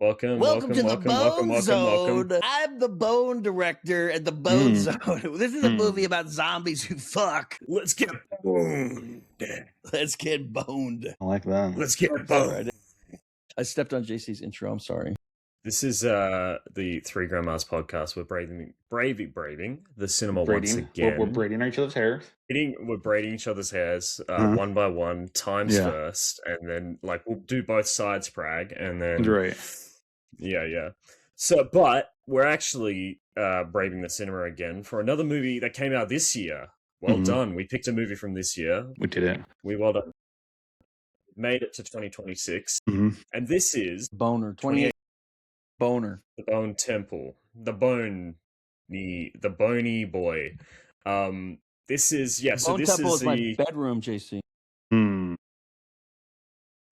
Welcome to the Bone Zone. I'm the Bone Director at the Bone Zone. This is a movie about zombies who fuck. Let's get boned. Let's get boned. I like that. Let's get boned. I stepped on JC's intro. I'm sorry. This is the Three Grandmas podcast. We're braving the cinema once again. We're braiding each other's hair. We're braiding each other's hairs one by one, times first, and then like we'll do both sides, Prag, and then Right. Yeah. So, but we're actually braving the cinema again for another movie that came out this year. Well done. We picked a movie from this year. We did it. Well done. Made it to 2026, and this is Boner 28. Boner. The Bone Temple. The Bony Boy. This is So this Temple is my bedroom, JC.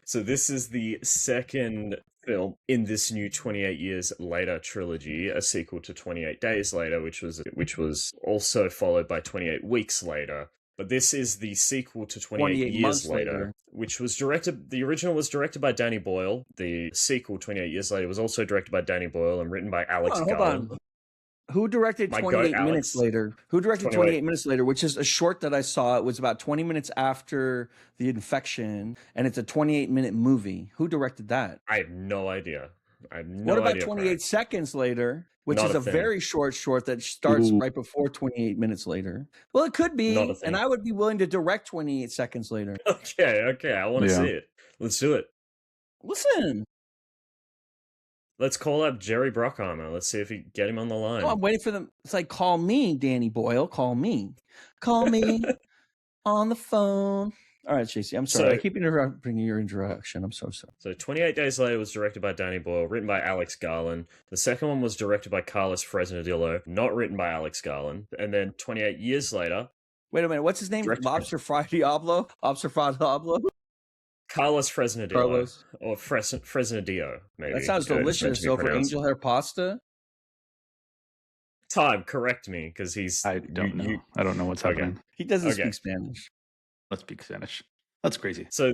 So this is the second film in this new 28 Years Later trilogy, a sequel to 28 Days Later, which was also followed by 28 Weeks Later. But this is the sequel to 28 Years Later, which was directed... The original was directed by Danny Boyle. The sequel, 28 Years Later, was also directed by Danny Boyle and written by Alex Garland. Hold on. Who directed 28 Minutes Later? Who directed 28 Minutes Later, which is a short that I saw. It was about 20 minutes after the infection, and it's a 28-minute movie. Who directed that? I have no idea. What about 28 Seconds Later, which is a very short that starts right before 28 Minutes Later? Well, it could be, and I would be willing to direct 28 Seconds Later. Okay, I want to see it. Let's do it. Listen. Let's call up Jerry Bruckheimer. Let's see if we get him on the line. Oh, I'm waiting for them. It's like, call me, Danny Boyle. Call me. Call me on the phone. All right, JC, I'm sorry. I keep interrupting your introduction. I'm so sorry. So 28 Days Later was directed by Danny Boyle, written by Alex Garland. The second one was directed by Carlos Fresnadillo, not written by Alex Garland. And then 28 Years Later... Wait a minute. What's his name? Lobster Fry Diablo? Lobster Fry Diablo? Carlos Fresnadillo. Or Fresnadillo, maybe. That sounds delicious. So for angel hair pasta? Time, correct me, because he's... I don't know. I don't know what's happening. He doesn't speak Spanish. Let's speak Spanish. That's crazy. So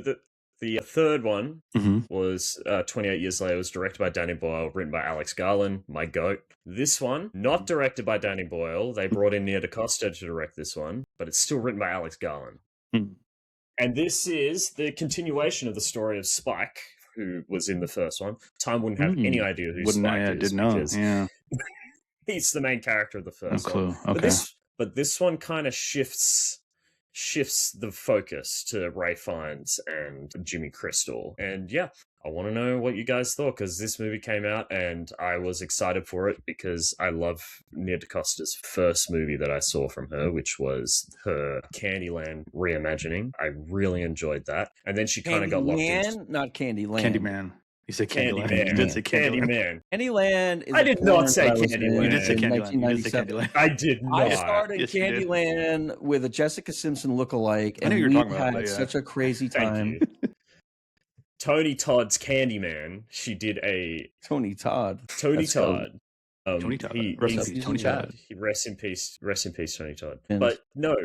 the third one was 28 Years Later. It was directed by Danny Boyle, written by Alex Garland, my goat. This one, not directed by Danny Boyle. They brought in Nia DaCosta to direct this one, but it's still written by Alex Garland. And this is the continuation of the story of Spike, who was in the first one. Time wouldn't have any idea who Spike is. Didn't know. Yeah. He's the main character of the first one. Okay. But this one kind of shifts the focus to Ray Fiennes and Jimmy Crystal. And yeah, I want to know what you guys thought, because this movie came out and I was excited for it because I love Nia DaCosta's first movie that I saw from her, which was her Candyland reimagining. I really enjoyed that. And then she kind of got locked into... Not Candyland. Candyman. You said Candyland. Candyman. You did say Candyman. Candyland is I did not say Candyland. You did say Candyland. I did not. I started Candyland with a Jessica Simpson lookalike, and we had such a crazy time. Tony Todd's Candyman. She did a Tony Todd. Tony Todd. Tony Todd. Rest in peace, Tony Todd. But no.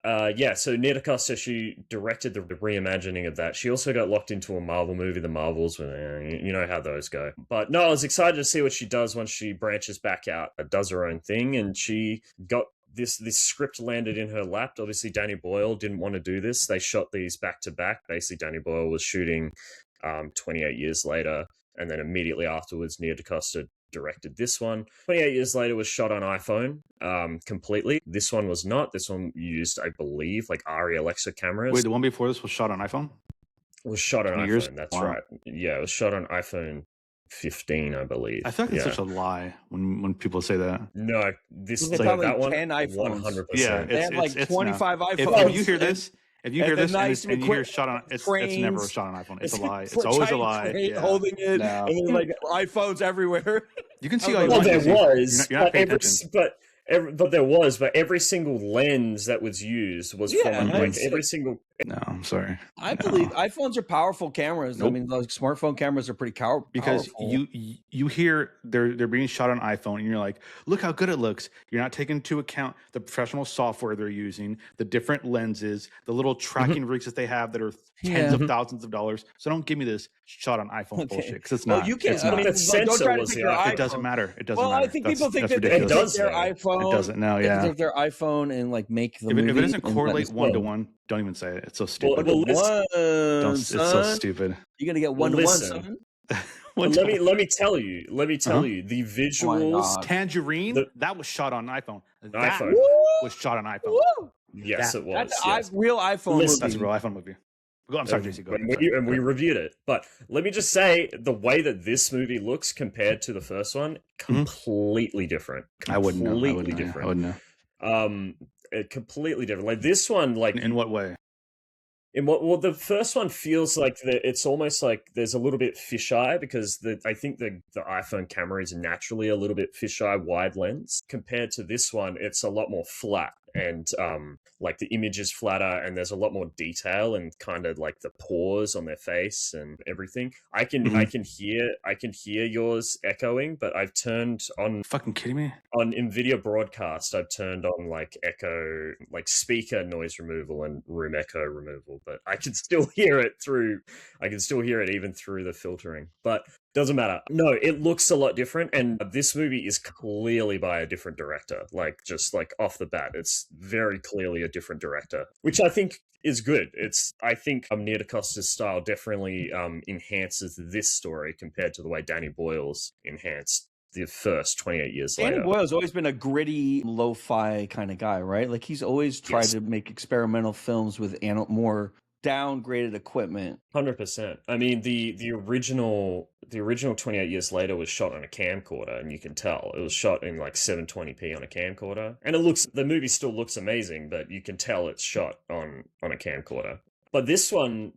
So Nia DaCosta, she directed the reimagining of that. She also got locked into a Marvel movie, The Marvels, you know how those go. But no, I was excited to see what she does once she branches back out, does her own thing, and she got this script landed in her lap. Obviously, Danny Boyle didn't want to do this. They shot these back to back. Basically, Danny Boyle was shooting 28 Years Later, and then immediately afterwards, Nia DaCosta directed this one. 28 Years Later was shot on iPhone completely. This one was not. This one used, I believe, like Arri Alexa cameras. Wait, the one before this was shot on iPhone? It was shot on iPhone, that's right. Yeah, it was shot on iPhone 15, I believe. I feel like it's such a lie when people say that. No, this is like that one, 10 iPhones. 100%. Yeah, they have like 25 iPhones. If you hear this, and you hear shot on, it's never shot on iPhone. It's a lie. It's always a lie. Holding it, and there's like iPhones everywhere. You can see all there was, but every single lens that was used was from every No, I'm sorry. I believe iPhones are powerful cameras. Nope. I mean, those smartphone cameras are pretty powerful. Because you hear they're being shot on iPhone, and you're like, look how good it looks. You're not taking into account the professional software they're using, the different lenses, the little tracking rigs that they have that are tens of thousands of dollars. So don't give me this shot on iPhone bullshit, because it's not. You can't. It's not. Don't try to pick your iPhone. It doesn't matter. It doesn't matter. I think people think that it does their iPhone. It doesn't now. Yeah. If their iPhone and like make the movie. If it doesn't correlate 1-to-1, don't even say it. It's so stupid. It's so stupid. You're gonna get 1-to-1, son. let me tell you. The visuals. Tangerine. That was shot on iPhone. That was shot on iPhone. Yes, it was. That's a real iPhone movie. That's a real iPhone movie. I'm sorry, JC. Go ahead. And we reviewed it. But let me just say, the way that this movie looks compared to the first one, completely different. I wouldn't know. Completely different. I wouldn't know. Completely different. Like this one, like in what way? Well, the first one feels like it's almost like there's a little bit fisheye, because I think the iPhone camera is naturally a little bit fisheye wide lens. Compared to this one, it's a lot more flat, and like the image is flatter, and there's a lot more detail, and kind of like the pores on their face and everything. I can hear yours echoing, but I've turned on. Fucking kidding me? On NVIDIA Broadcast, I've turned on like echo, like speaker noise removal and room echo removal, but I can still hear it even through the filtering. But doesn't matter. No, it looks a lot different, and this movie is clearly by a different director. Like, just like off the bat, it's very clearly a different director, which I think is good. I think Nia DaCosta's style definitely enhances this story compared to the way Danny Boyle's enhanced the first 28 years later. Danny Boyle's always been a gritty, lo-fi kind of guy, right? Like, he's always tried to make experimental films with more downgraded equipment. 100%. I mean, the original 28 years later was shot on a camcorder, and you can tell it was shot in like 720p on a camcorder, and the movie still looks amazing, but you can tell it's shot on a camcorder. But this one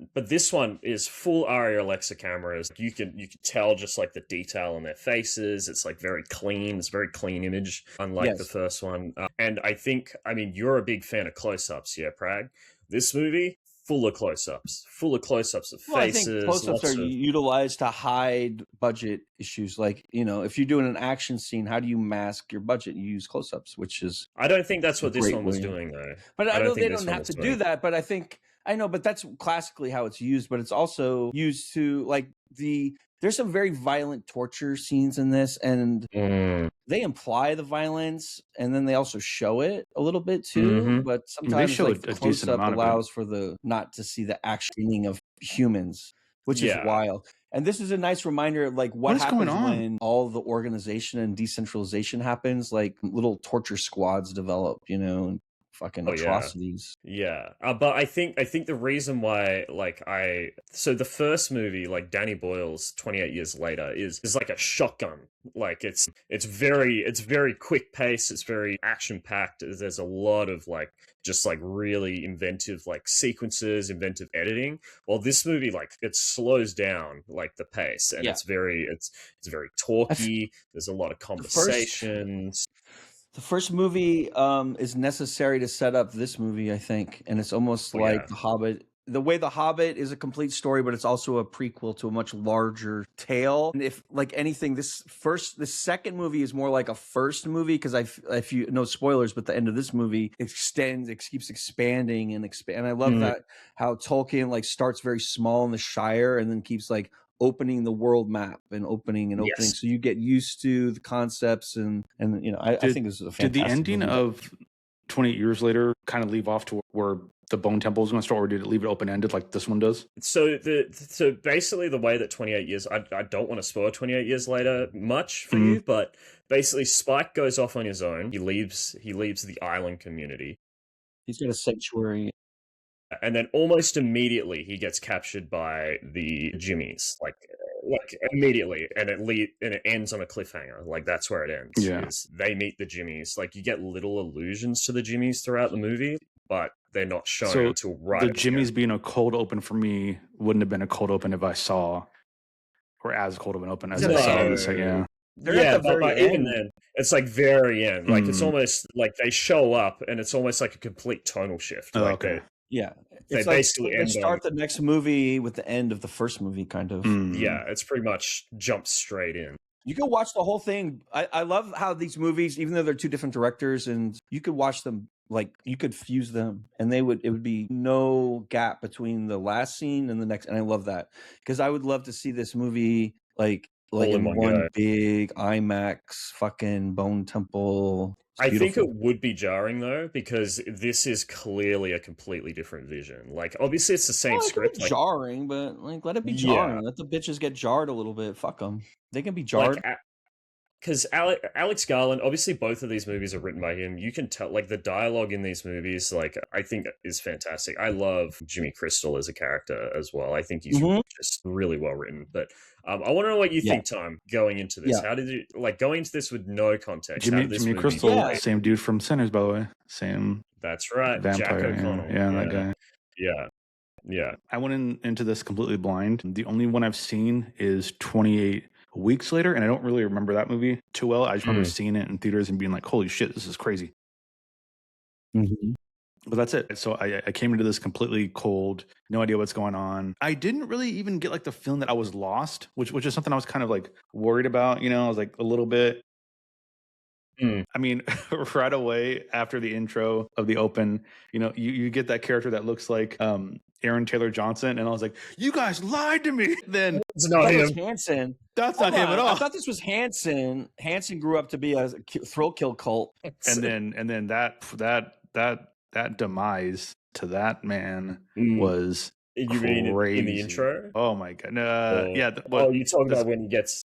is full ARRI Alexa cameras. You can tell just like the detail on their faces. It's like very clean. It's a very clean image, unlike the first one. And I mean, you're a big fan of close-ups, yeah, Prag? This movie, full of close-ups of faces. I think close-ups are utilized to hide budget issues. Like, if you're doing an action scene, how do you mask your budget? You use close-ups, which is... I don't think that's what this one was doing, though. But I know they don't have to do that, but I know, but that's classically how it's used, but it's also used to, like, there's some very violent torture scenes in this, and they imply the violence, and then they also show it a little bit too, but sometimes like, the close-up allows for not to see the actioning of humans, which is wild. And this is a nice reminder of like what happens when all the organization and decentralization happens, like little torture squads develop, and fucking atrocities. Yeah. But I think the reason why, so the first movie, like Danny Boyle's 28 years later, is like a shotgun. Like it's very quick pace. It's very action packed. There's a lot of just really inventive sequences, inventive editing. While this movie, it slows down the pace, and it's very talky. There's a lot of conversations. The first movie is necessary to set up this movie, I think. And it's almost like The Hobbit. The way The Hobbit is a complete story, but it's also a prequel to a much larger tale. And if anything, this second movie is more like a first movie, because if you no spoilers, but the end of this movie it keeps expanding and I love that how Tolkien starts very small in the Shire and then keeps opening the world map and opening, so you get used to the concepts and I think this is a fantastic Did the ending movie. of 28 years later kind of leave off to where the Bone Temple is going to start, or did it leave it open-ended like this one does? So basically the way that 28 years, I don't want to spoil 28 years later much for you, but basically Spike goes off on his own. He leaves the island community. He's got a sanctuary. And then almost immediately he gets captured by the Jimmies, like immediately, and it ends on a cliffhanger. That's where it ends. Yeah, they meet the Jimmies. You get little allusions to the Jimmies throughout the movie, but they're not shown until right. The Jimmies being a cold open for me wouldn't have been a cold open if I saw, or as cold of an open as I saw. So, yeah. They're at the very end. Even then, it's very end. It's almost like they show up, and it's almost like a complete tonal shift. Okay. Yeah, They it's like basically they end start the next movie with the end of the first movie, kind of. Yeah, it's pretty much jump straight in. You can watch the whole thing. I love how these movies, even though they're two different directors, and you could watch them like you could fuse them, and it would be no gap between the last scene and the next. And I love that because I would love to see this movie like All in in one one go. big IMAX fucking Bone Temple. I think it would be jarring though, because this is clearly a completely different vision. Like, obviously, it's the same script. Like, jarring, but like, let it be Yeah. jarring. Let the bitches get jarred a little bit. Fuck them. They can be jarred. Like, because Alex Garland, obviously, both of these movies are written by him. You can tell, like, the dialogue in these movies, like, I think is fantastic. I love Jimmy Crystal as a character as well. I think he's just really well written. But I want to know what you think, Tom, going into this. How did you, like, going into this with no context? Jimmy Crystal, same dude from Sinners, by the way. Same. That's right. Vampire, Jack O'Connell. Yeah, that guy. Yeah. I went into this completely blind. The only one I've seen is 28 Weeks Later, and I don't really remember that movie too well. I just remember seeing it in theaters and being like, holy shit, this is crazy. But that's it. So I came into this completely cold, no idea what's going on. I didn't really even get like the feeling that I was lost, which is something I was kind of like worried about. You know, I was like a little bit. I mean, right away after the intro of the open, you know, you get that character that looks like Aaron Taylor Johnson, and I was like, "You guys lied to me." Then it's not him. Hanson. That's not him at all. I thought this was Hanson. Hanson grew up to be a thrill kill cult, and then that demise to that man was you crazy. mean in the intro? Oh my god! You talking about when he gets.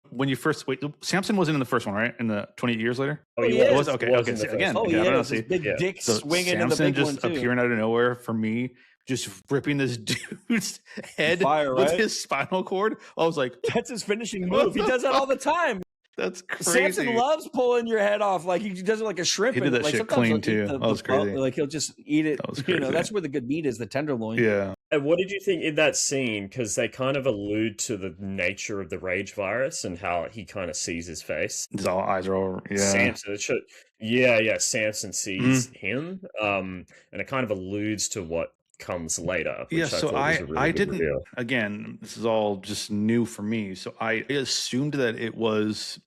When you first Samson wasn't in the first one, right? In the 28 years later. Oh, he was. Okay. See, again, I don't see big dick so swinging in the Samson big just one too. appearing out of nowhere for me, just ripping this dude's head with his spinal cord. I was like, that's his finishing move. He does that all the time. That's crazy. Samson loves pulling your head off. Like he does it like a shrimp. He did that like, shit clean too. That was crazy. Like he'll just eat it. That was crazy. You know, that's where the good meat is, the tenderloin. Yeah. And what did you think in that scene? Because they kind of allude to the nature of the rage virus and how he kind of sees his face. His eyes are all Samson. Samson sees him, and it kind of alludes to what comes later. Which I didn't. Again, this is all just new for me. So I assumed that it was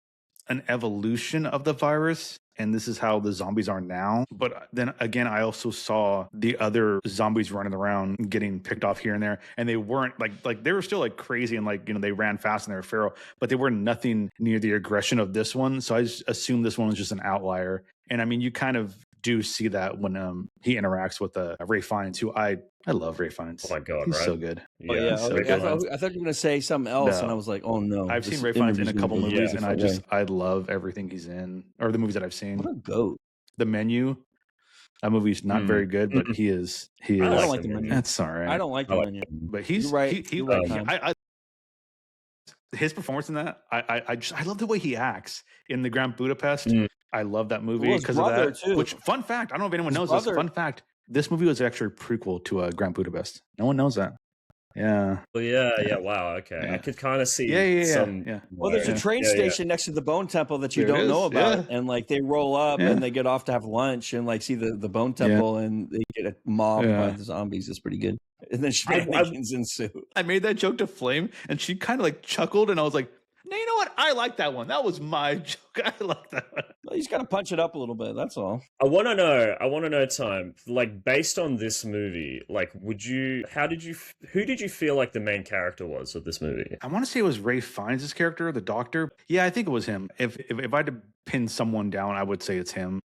an evolution of the virus, and this is how the zombies are now. But then again, I also saw the other zombies running around getting picked off here and there, and they weren't like they were still like crazy and like, you know, they ran fast and they were feral, but they were nothing near the aggression of this one. So I just assumed this one was just an outlier. And I mean, you kind of do see that when he interacts with Ray Fiennes, who I love Ray Fiennes. Oh my god, he's so good. I thought you were gonna say something else, and I was like, oh no. I've seen Ray Fiennes in a couple movies, and I love everything he's in, or the movies that I've seen. What a goat. The Menu. That movie's not very good, but he is. I don't like The Menu. That's all right. I don't like The Menu, but he's You're right. His performance in that, I love the way he acts in The Grand Budapest. I love that movie because of that. Too. Which, fun fact, I don't know if anyone knows this. Fun fact, this movie was actually a prequel to Grand Budapest. No one knows that. Yeah. Well, yeah. Wow. Okay. Yeah. I could kind of see. Yeah. Well, there's a train station next to the Bone Temple that you don't know about, and like they roll up and they get off to have lunch and like see the Bone Temple and they get mobbed by the zombies. It's pretty good. And then shenanigans ensue. I made that joke to Flame, and she kind of like chuckled, and I was like, "No, you know what? I like that one. That was my joke. I like that one." Well, you just gotta punch it up a little bit. That's all. I want to know, Time. Like, based on this movie, like, who did you feel like the main character was of this movie? I want to say it was Ray Fiennes' character, the doctor. Yeah, I think it was him. If I had to pin someone down, I would say it's him.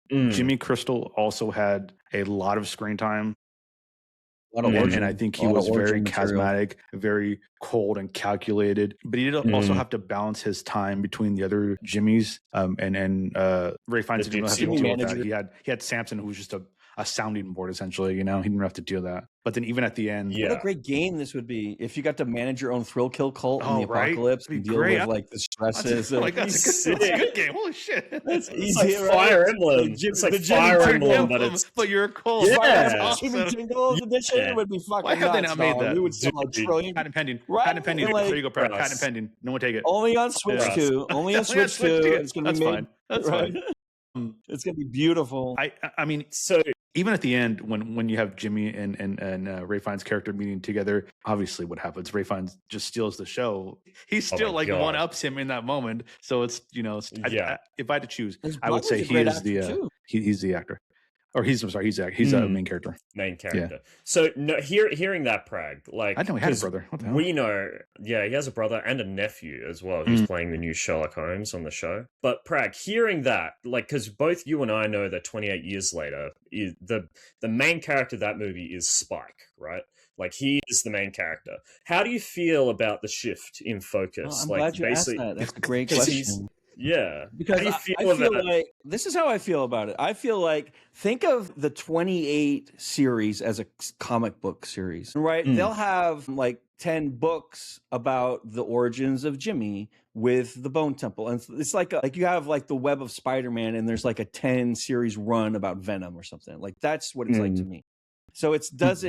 Jimmy Crystal also had a lot of screen time. And I think he was very charismatic, very cold and calculated. But he did also have to balance his time between the other Jimmys. And Ray Fiennes didn't have to deal with that. He had Samson, who was just a sounding board, essentially. You know, he didn't have to deal with that. But then even at the end, what a great game this would be if you got to manage your own thrill kill cult in the apocalypse and deal with like the stresses. That's a good game. Holy shit! That's easy. It's like Fire Emblem. It's like Fire Emblem, but you're cold. Jimmy Tingles edition would be fucking. Why have they not made that? We would sell a trillion. Patent pending. Patent pending. There you go, patent pending. No one take it. Only on Switch 2. Only on Switch 2. It's gonna be fine. That's fine. It's gonna be beautiful. I mean, so even at the end when you have Jimmy and Ray Fiennes' character meeting together, obviously what happens? Ray Fiennes just steals the show. He still one ups him in that moment. So it's if I had to choose, I would say he's the actor. Or he's a main character. Main character. Yeah. So hearing that, Prag, like, I know he had a brother. What the hell? We know, he has a brother and a nephew as well who's playing the new Sherlock Holmes on the show. But Prag, hearing that, like, because both you and I know that 28 years later, the main character of that movie is Spike, right? Like, he is the main character. How do you feel about the shift in focus? I'm glad you asked that. That's a great question. Yeah, because I feel like this is how I feel about it. I feel like, think of the 28 series as a comic book series, right? They'll have like 10 books about the origins of Jimmy with the Bone Temple, and it's like you have like the Web of Spider-Man, and there's like a 10 series run about Venom or something. Like, that's what it's like to me. So it's because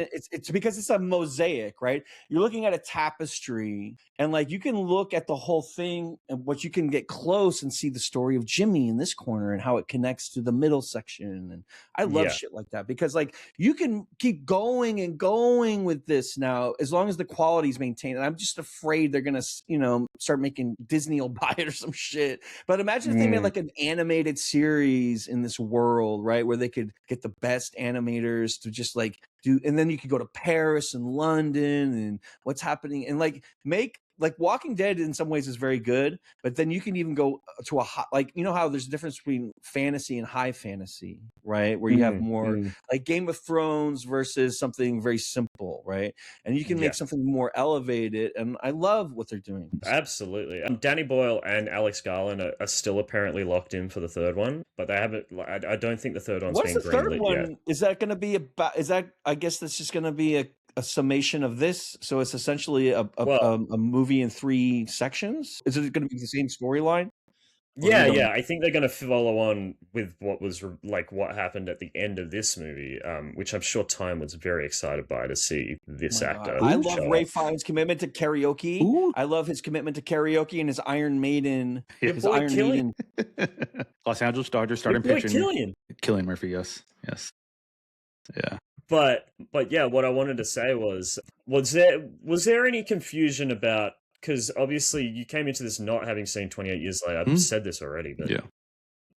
it's a mosaic, right? You're looking at a tapestry, and like you can look at the whole thing, but you can get close and see the story of Jimmy in this corner and how it connects to the middle section. And I love shit like that, because like you can keep going and going with this now as long as the quality is maintained. And I'm just afraid they're gonna, start making Disney will buy it or some shit. But imagine if they made like an animated series in this world, right, where they could get the best animators to just like and then you could go to Paris and London and what's happening, and like make like Walking Dead in some ways is very good, but then you can even go to how there's a difference between fantasy and high fantasy, right? Where you have more like Game of Thrones versus something very simple, right? And you can make something more elevated, and I love what they're doing. Absolutely. Danny Boyle and Alex Garland are still apparently locked in for the third one, but they haven't. I don't think the third one's been greenlit yet. What's the third one? Is that going to be about? Is that? I guess that's just going to be a summation of this, so it's essentially a movie in 3 sections. Is it going to be the same storyline? Yeah. I think they're going to follow on with what happened at the end of this movie, which I'm sure Time was very excited by to see this actor. I love Ray Fiennes' commitment to karaoke. Ooh. I love his commitment to karaoke and his Iron Maiden. Los Angeles Dodgers starting pitching. Cillian Murphy. Yes. Yeah. But yeah, what I wanted to say was there any confusion about, because obviously you came into this not having seen 28 years later. I've said this already, but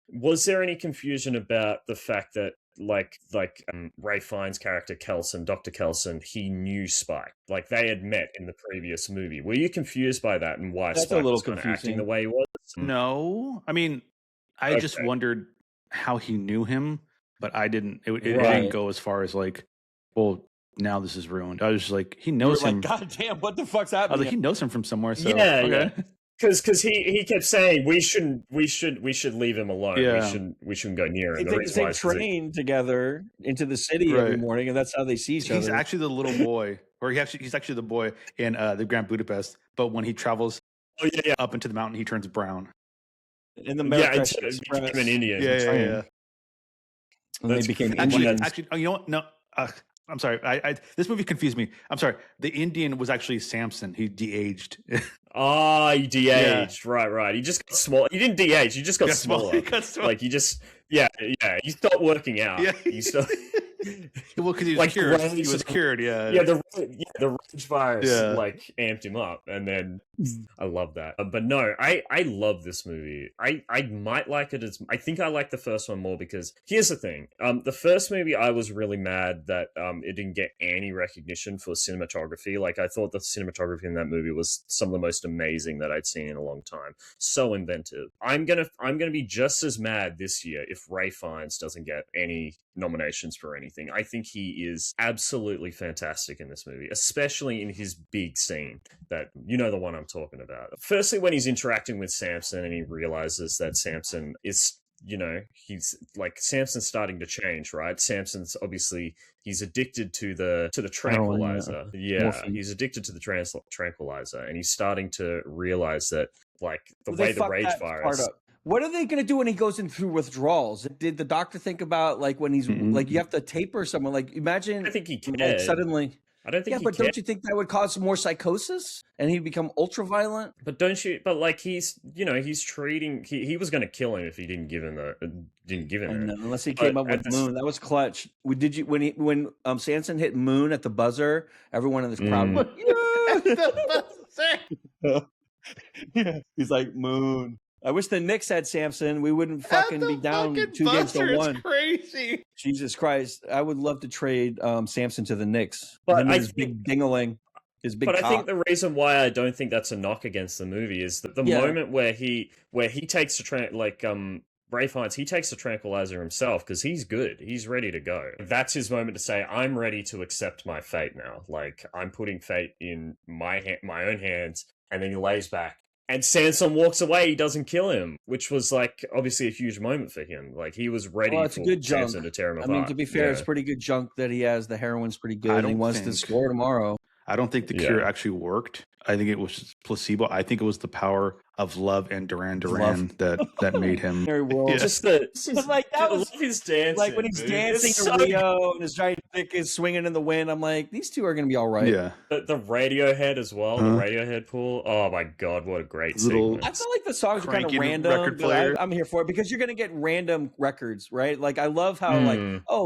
was there any confusion about the fact that Ray Fiennes' character Kelson, Dr. Kelson, he knew Spike, like they had met in the previous movie? Were you confused by that and why Spike was kind of acting the way he was? No, I mean, I just wondered how he knew him. But I didn't. It didn't go as far as like, well, now this is ruined. I was just like, he knows him. Like, God damn, what the fuck's happening? I was like, he knows him from somewhere. So, yeah. Because he kept saying we should leave him alone. Yeah. We shouldn't go near him. They train together into the city every morning, and that's how they see each other. He's actually the little boy, or he's actually the boy in the Grand Budapest. But when he travels up into the mountain, he turns brown. In the American Express, became an Indian. Yeah. And they became Indians. Actually, you know what? No, I'm sorry. This movie confused me. I'm sorry. The Indian was actually Samson. He de-aged. He de-aged. Yeah. Right. He just got small. He didn't de-age. He just got smaller. He got smaller. Like he just, He stopped working out. Yeah. He stopped. Well, because he was cured. He was cured. Yeah. Yeah. The rage virus amped him up, and then I love that. But no, I love this movie. I might like it as. I think I like the first one more because here's the thing. The first movie I was really mad that it didn't get any recognition for cinematography. Like I thought the cinematography in that movie was some of the most amazing that I'd seen in a long time. So inventive. I'm gonna be just as mad this year if Ray Fiennes doesn't get any nominations for anything. I think he is absolutely fantastic in this movie, especially in his big scene that the one I'm talking about. Firstly, when he's interacting with Samson and he realizes that Samson is, he's like Samson's starting to change, right? Samson's obviously he's addicted to the tranquilizer. He's addicted to the tranquilizer, and he's starting to realize that the way the rage virus. What are they going to do when he goes in through withdrawals? Did the doctor think about when he's you have to taper someone? Like imagine. I think he cared. Suddenly. I don't think Yeah, he but cared. don't you think that would cause more psychosis and he'd become ultra violent? But don't you? But like he's, he's treating. He was going to kill him if he didn't give him And it. unless he But came up at with this- Moon, that was clutch. Did you when Sanson hit Moon at the buzzer? Everyone in this crowd went, yeah. He's like Moon. I wish the Knicks had Samson. We wouldn't fucking be down 2 games to 1. It's crazy. Jesus Christ! I would love to trade Samson to the Knicks. But Him and I his think- big dingaling, his big. But cock. I think the reason why I don't think that's a knock against the movie is that the moment where he takes Ray finds he takes the tranquilizer himself because he's good. He's ready to go. That's his moment to say, I'm ready to accept my fate now. Like, I'm putting fate in my own hands. And then he lays back. And Sanson walks away. He doesn't kill him, which was, like, obviously a huge moment for him. Like, he was ready it's for a good Sanson junk. to tear him apart. I mean, to be fair, it's pretty good junk that he has. The heroin's pretty good. And he wants to score tomorrow. I don't think the cure actually worked. I think it was just placebo. I think it was the power of love and Duran Duran that made him. Just like that was his dance. Like when he's dancing to Rio and his giant dick is swinging in the wind. I'm like, these two are gonna be all right. Yeah. The Radiohead as well. The Radiohead pool. Oh my god, what a great sequence. I feel like the songs are kind of random. I'm here for it because you're gonna get random records, right? Like I love how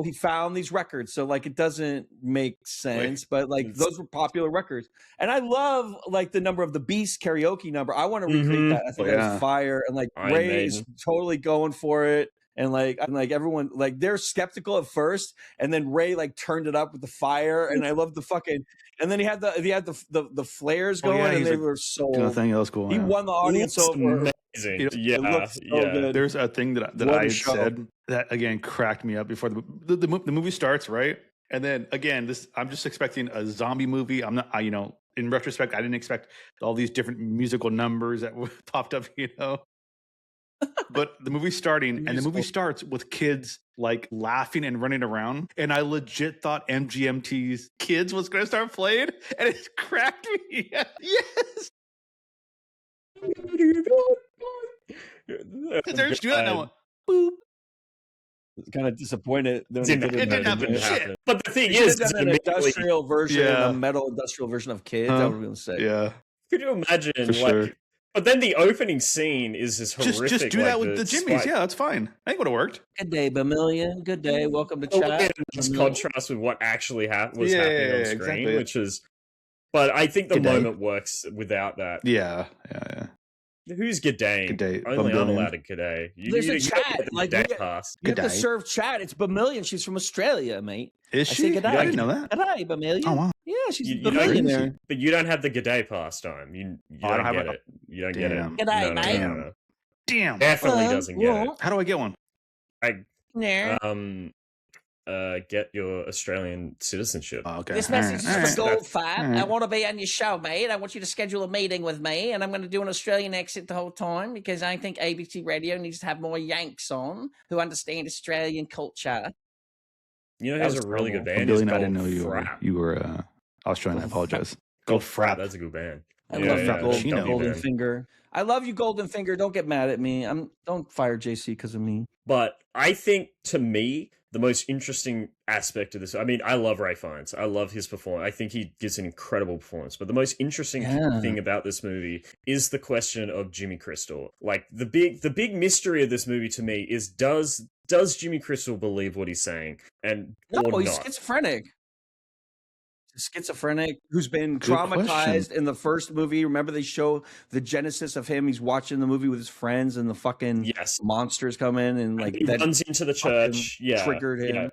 he found these records, so like it doesn't make sense, but like those were popular records, and I love like the number of the Beast karaoke number. I want to recreate that. I think that was fire, and like Ray is totally going for it. And like everyone, like they're skeptical at first, and then Ray like turned it up with the fire, and I love the fucking. And then he had the flares going, and they were so. Nothing else going. He won the audience over. Amazing. Good. There's a thing that I said that again cracked me up before the movie starts, right? And then again, I'm just expecting a zombie movie. I'm not, in retrospect, I didn't expect all these different musical numbers that popped up, But the movie's starting, and the movie starts with kids like laughing and running around. And I legit thought MGMT's Kids was going to start playing, and it cracked me. Yes. There's that now. Boop. Kind of disappointed. It didn't happen. But the thing is, an industrial version, a metal industrial version of Kids. I was going to say, Could you imagine, But then the opening scene is this horrific. Just do that with the Jimmies. Yeah, that's fine. I think it would have worked. Good day, Bamillion. Good day. Welcome to chat. Just contrast with what actually was happening on screen, exactly. Which is. But I think the moment works without that. Yeah. Who's G'day? G'day. Only I'm allowed a G'day. There's a chat. Like, you have to serve chat. It's Bamillion. She's from Australia, mate. Is she? I didn't know that. G'day, Bamillion. Oh, wow. Yeah, she's Bamillion there. But you don't have the G'day pastime. You don't get it. You don't get it. G'day, mate. Damn. Definitely doesn't get it. How do I get one? Get your Australian citizenship. Oh, okay. This message is for Gold 5. I want to be on your show, mate. I want you to schedule a meeting with me, and I'm going to do an Australian accent the whole time because I think ABC Radio needs to have more Yanks on who understand Australian culture. You know, who's a really good band. Billy, I didn't know you were Australian. I apologize. Gold Frap. That's a good band. I love Golden Finger. I love you, Golden Finger. Don't get mad at me. Don't fire JC because of me. But I think, to me, the most interesting aspect of this, I mean, I love Ray Fiennes. I love his performance. I think he gives an incredible performance. But the most interesting thing about this movie is the question of Jimmy Crystal. Like, the big mystery of this movie to me is does Jimmy Crystal believe what he's saying? No, he's schizophrenic. Schizophrenic who's been traumatized in the first movie. Remember they show the genesis of him. He's watching the movie with his friends and the fucking monsters come in and like he runs into the church. Triggered him. Yeah.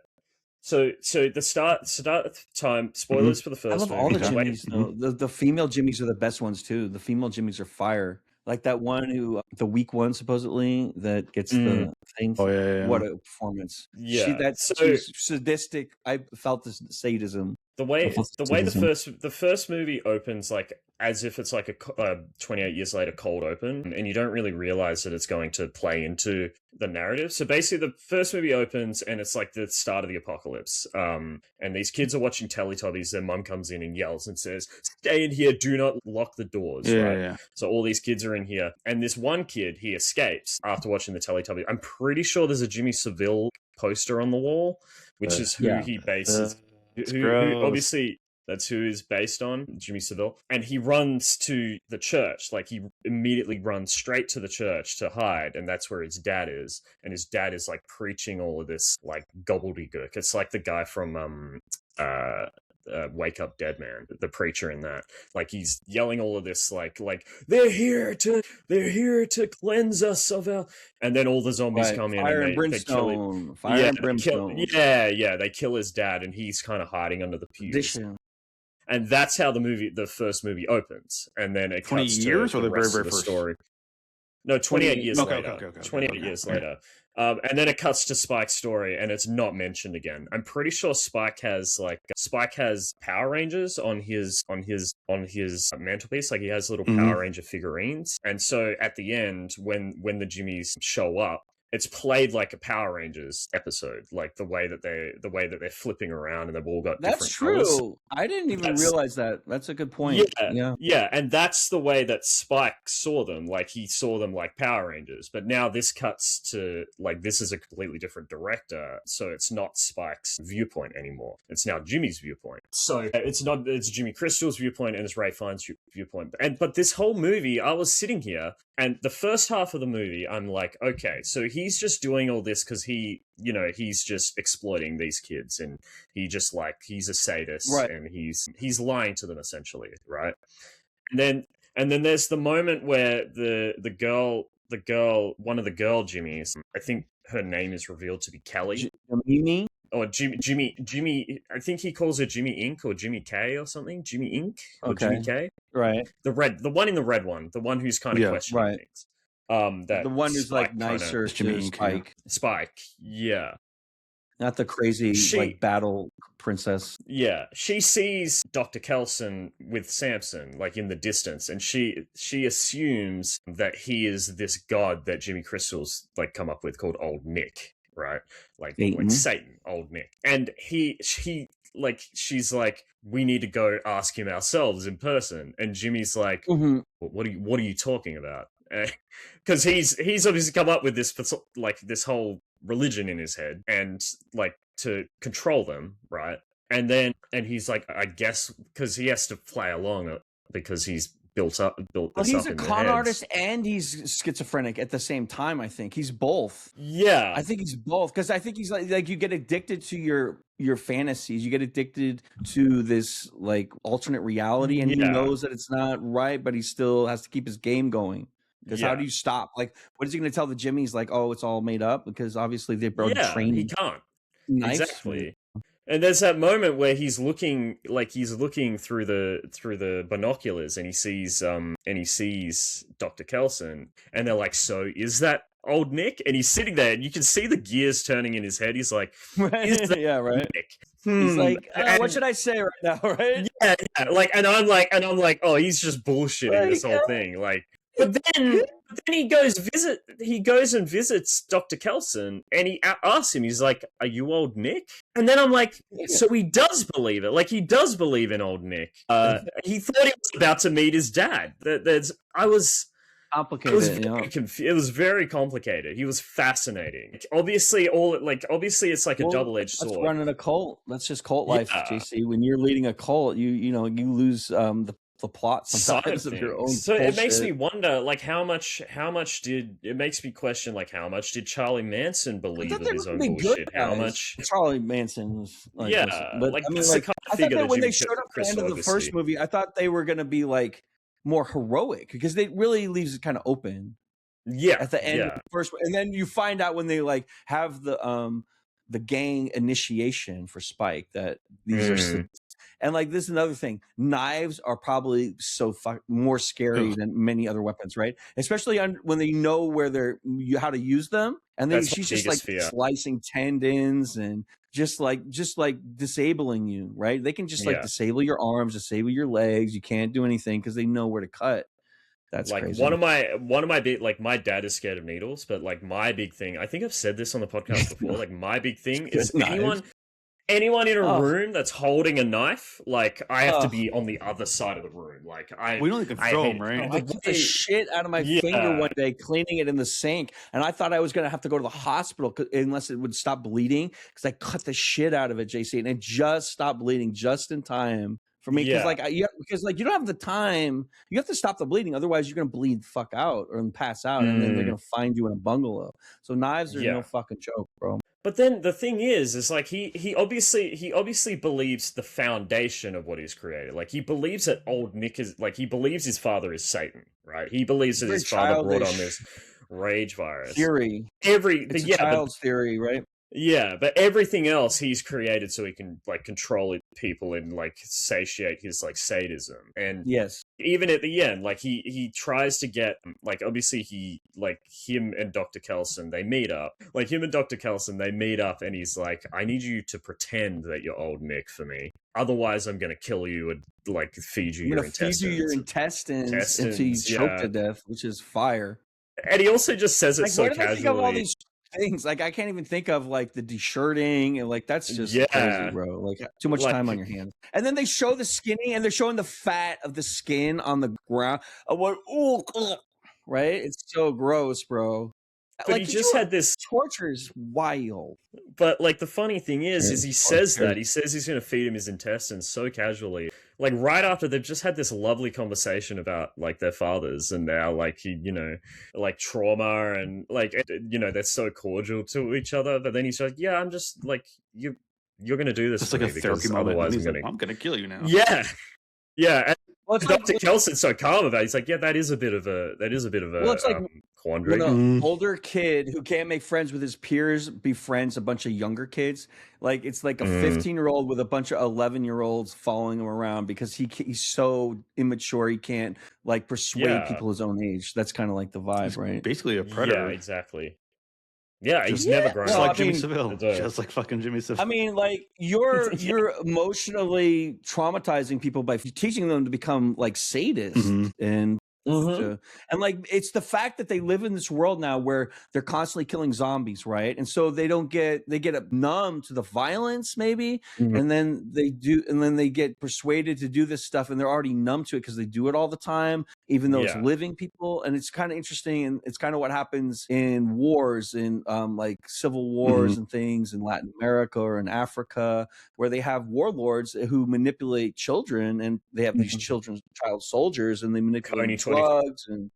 So the start time. Spoilers for the first. I love all the Jimmys. The female Jimmys are the best ones too. The female Jimmys are fire. Like that one who, the weak one supposedly that gets the thing. Oh yeah. What a performance! Yeah, she's sadistic. I felt this sadism. The way the first movie opens like as if it's like a 28 years later cold open, and you don't really realize that it's going to play into the narrative. So basically, the first movie opens and it's like the start of the apocalypse. And these kids are watching Teletubbies. Their mum comes in and yells and says, "Stay in here! Do not lock the doors!" Yeah. So all these kids are in here, and this one kid he escapes after watching the Teletubbies. I'm pretty sure there's a Jimmy Savile poster on the wall, which is who he bases. Who obviously That's who is based on, Jimmy Savile. And he runs to the church. Like, he immediately runs straight to the church to hide. And that's where his dad is. And his dad is, like, preaching all of this, like, gobbledygook. It's like the guy from Wake Up Dead Man, the preacher in that. Like, he's yelling all of this, like they're here to cleanse us of our... And then all the zombies come in and they kill him. Fire and brimstone. They kill his dad, and he's kind of hiding under the pews. And that's how the first movie opens. And then it 20 cuts years to or the the rest very of the first story. No, 28 years later. Okay. 28 years later. And then it cuts to Spike's story, and it's not mentioned again. I'm pretty sure Spike has Power Rangers on his mantelpiece. Like, he has little Power Ranger figurines. And so at the end, when the Jimmies show up, it's played like a Power Rangers episode, like the way that they're flipping around and they've all got different colors. True. I didn't even realize that. That's a good point. Yeah, and that's the way that Spike saw them. Like, he saw them like Power Rangers. But now this cuts to, like, this is a completely different director, so it's not Spike's viewpoint anymore. It's now Jimmy's viewpoint. So it's Jimmy Crystal's viewpoint and it's Ray Fiennes' viewpoint. But this whole movie, I was sitting here, and the first half of the movie, I'm like, okay, so he's just doing all this because he's just exploiting these kids, and he's a sadist, right? And he's lying to them essentially, right? And then there's the moment where the girl, one of the girl Jimmys, I think her name is revealed to be Kelly. Mimi? Or Jimmy, I think he calls her Jimmy Inc. or Jimmy K or something. Jimmy Inc. or Jimmy K. Right. The one in the red one, the one who's kind of questioning things. That the one who's Spike like nicer to Spike. Spike, yeah. Not the crazy like battle princess. Yeah. She sees Dr. Kelson with Samson, like, in the distance, and she assumes that he is this god that Jimmy Crystal's like come up with called Old Nick. Right, like Satan, Old Nick, and she's like, we need to go ask him ourselves in person, and Jimmy's like, what are you talking about? Because he's obviously come up with this whole religion in his head, and like to control them, right? And he's like, I guess because he has to play along because he's built he's a con artist and he's schizophrenic at the same time. I think he's both. Yeah, I think he's both, because I think he's like you get addicted to your fantasies, you get addicted to this like alternate reality, and he knows that it's not right, but he still has to keep his game going. Because how do you stop? Like, what is he going to tell the Jimmies? Like, oh, it's all made up? Because obviously they've already trained. He can't. Nice. Exactly. And there's that moment where he's looking through the binoculars, and he sees Dr. Kelson, and they're like, so is that Old Nick? And he's sitting there, and you can see the gears turning in his head. He's like, is that Nick? He's like, what should I say right now? Right? Yeah. Like, and I'm like, oh, he's just bullshitting this whole thing. Like, but then he goes and visits Dr. Kelson, and he asks him, he's like, are you Old Nick? And then I'm like, so he does believe it. Like, he does believe in Old Nick. He thought he was about to meet his dad. Complicated. It was very complicated. He was fascinating. Obviously, it's like a double-edged sword. That's running a cult. That's just cult life, JC. When you're leading a cult, you lose the plot sometimes of your own. So bullshit. It makes me wonder, like, how much did it makes me question, like, how much did Charlie Manson believe of his own bullshit? How much Charlie Manson was like, but like, I mean, like, I thought that when they showed up at the end of the first movie, I thought they were going to be like more heroic, because they really leaves it kind of open. Yeah, at the end of the first, and then you find out when they like have the gang initiation for Spike that these are. And like, this is another thing. Knives are probably more scary than many other weapons, right? Especially when they know how to use them. And then she's just like slicing tendons and just like disabling you, right? They can just like disable your arms, disable your legs. You can't do anything because they know where to cut. That's like crazy. one of my big, like, my dad is scared of needles, but like my big thing, I think I've said this on the podcast before. Like, my big thing is anyone in a room that's holding a knife, like, I have to be on the other side of the room. Like, we don't even throw them, right? I cut the shit out of my finger one day cleaning it in the sink, and I thought I was going to have to go to the hospital unless it would stop bleeding, because I cut the shit out of it, JC, and it just stopped bleeding just in time for me, because like you don't have the time. You have to stop the bleeding, otherwise you're gonna bleed the fuck out or pass out, and then they're gonna find you in a bungalow. So knives are no fucking joke, bro. But then the thing is like he obviously believes the foundation of what he's created. Like he believes that old Nick is like he believes his father is Satan, right? He believes that his father brought on this rage virus theory. It's a child's theory, right? Yeah, but everything else he's created so he can like control people and like satiate his like sadism. And yes, even at the end, like he tries to get like obviously he like him and Dr. Kelson they meet up. Like him and Dr. Kelson they meet up, and he's like, I need you to pretend that you're old Nick for me. Otherwise, I'm gonna kill you and like feed you your intestines. Feed you your intestines until you choke to death, which is fire. And he also just says it like, so casually. Think of all these things like I can't even think of like the de-shirting and like that's just crazy, bro. Like too much time on your hands. And then they show the skinny and they're showing the fat of the skin on the ground. Right? It's so gross, bro. But like, he just had this torture is wild. But like the funny thing is he says that he says he's going to feed him his intestines so casually. Like right after they've just had this lovely conversation about like their fathers and now like he, you know, like trauma and like, you know, they're so cordial to each other. But then he's like, yeah, I'm just like, you're going to do this. It's like a therapy moment. Otherwise I'm going to kill you now. Yeah. Yeah. And Dr. Kelson's so calm about it. He's like, yeah, that is a bit of a it's like, quandary. When an older kid who can't make friends with his peers befriends a bunch of younger kids, like it's like a 15-year-old with a bunch of 11-year-olds following him around because he's so immature he can't like persuade people his own age. That's kind of like the vibe, right? Basically a predator. Yeah, exactly. Yeah, he's never grown up. Like Jimmy Savile. Just like fucking Jimmy Savile. I mean, like you're emotionally traumatizing people by teaching them to become like sadists and and like it's the fact that they live in this world now where they're constantly killing zombies, right? And so they get numb to the violence maybe, and then they get persuaded to do this stuff and they're already numb to it because they do it all the time, even though it's living people. And it's kind of interesting, and it's kind of what happens in wars, in like civil wars and things in Latin America or in Africa, where they have warlords who manipulate children, and they have these child soldiers, and they manipulate drugs and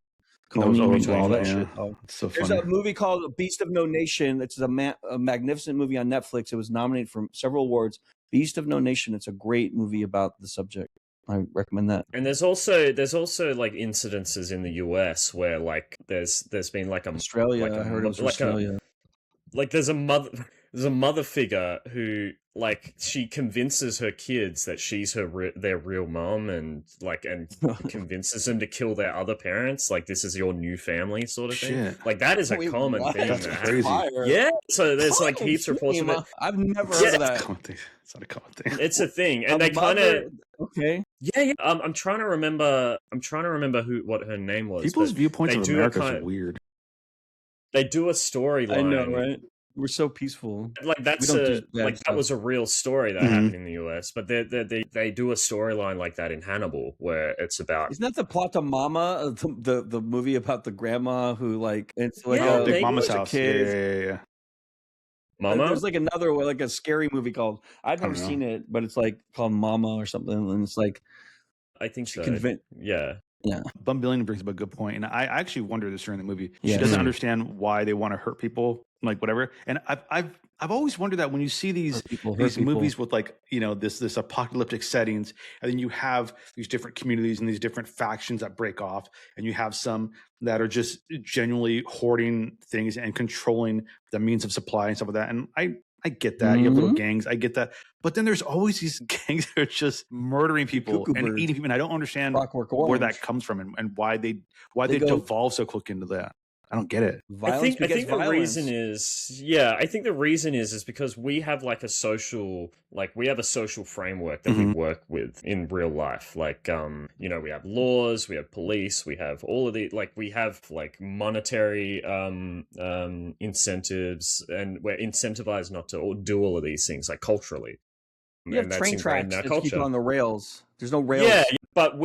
all that shit. So there's a movie called Beast of No Nation. It's a magnificent movie on Netflix. It was nominated for several awards. Beast of No Nation. It's a great movie about the subject. I recommend that. And there's also like incidences in the US where like there's been like Australia. I heard it was Australia. Like there's a mother figure who like she convinces her kids that she's their real mom and convinces them to kill their other parents. Like this is your new family sort of thing. Like that is a common thing. That's crazy. Yeah. So there's like heaps of reports of it. I've never heard of that. It's not a common thing. It's a thing, and they kind of Yeah. I'm trying to remember what her name was. People's viewpoints of America is weird. They do a storyline. I know, right? We're so peaceful. Like that was a real story that happened in the US. But they do a storyline like that in Hannibal, where it's about. Isn't that the plot to Mama, the movie about the grandma who like it's like Big Mama's House? Yeah. Mama. There's like another one, like a scary movie called. I've never seen it, but it's like called Mama or something, and it's like. I think so. Yeah. Bum Billion brings up a good point, and I actually wonder this during the movie. She doesn't understand why they want to hurt people, like whatever. And I've always wondered that when you see these movies with like this apocalyptic settings, and then you have these different communities and these different factions that break off, and you have some that are just genuinely hoarding things and controlling the means of supply and stuff like that. And I get that. You have little gangs. I get that. But then there's always these gangs that are just murdering people and eating people. And I don't understand where that comes from and why they devolve so quick into that. I don't get it. I think the reason is because we have like a social framework that we work with in real life. Like we have laws, we have police, we have all of the we have like monetary incentives, and we're incentivized not to do all of these things like culturally. You have train tracks that keep it on the rails. There's no rails. Yeah, But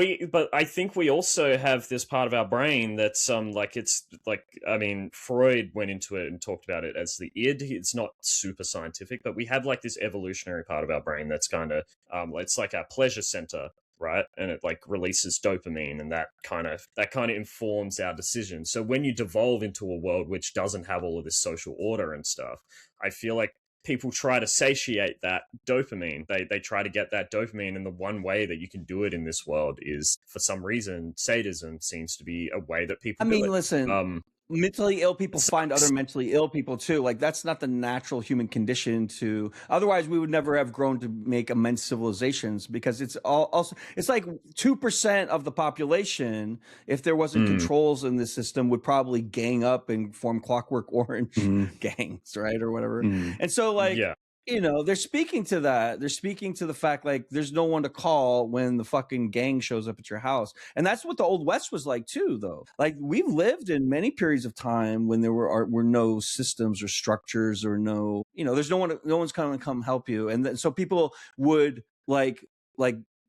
I think we also have this part of our brain that's like, it's like, I mean, Freud went into it and talked about it as the id. It's not super scientific, but we have like this evolutionary part of our brain that's kind of it's like our pleasure center, right? And it like releases dopamine, and that kind of informs our decisions. So when you devolve into a world which doesn't have all of this social order and stuff, I feel like people try to satiate that dopamine. They try to get that dopamine, and the one way that you can do it in this world is, for some reason, sadism seems to be a way that people do it. Listen, mentally ill people find other mentally ill people too. Like, that's not the natural human condition to, otherwise we would never have grown to make immense civilizations, because it's also, it's like 2% of the population, if there wasn't controls in the system, would probably gang up and form Clockwork Orange gangs, right? Or whatever. And so like, you know, they're speaking to that. They're speaking to the fact, like, there's no one to call when the fucking gang shows up at your house. And that's what the Old West was like too, though. Like, we've lived in many periods of time when there were no systems or structures, or no, you know, there's no one's going to come help you. And so people would like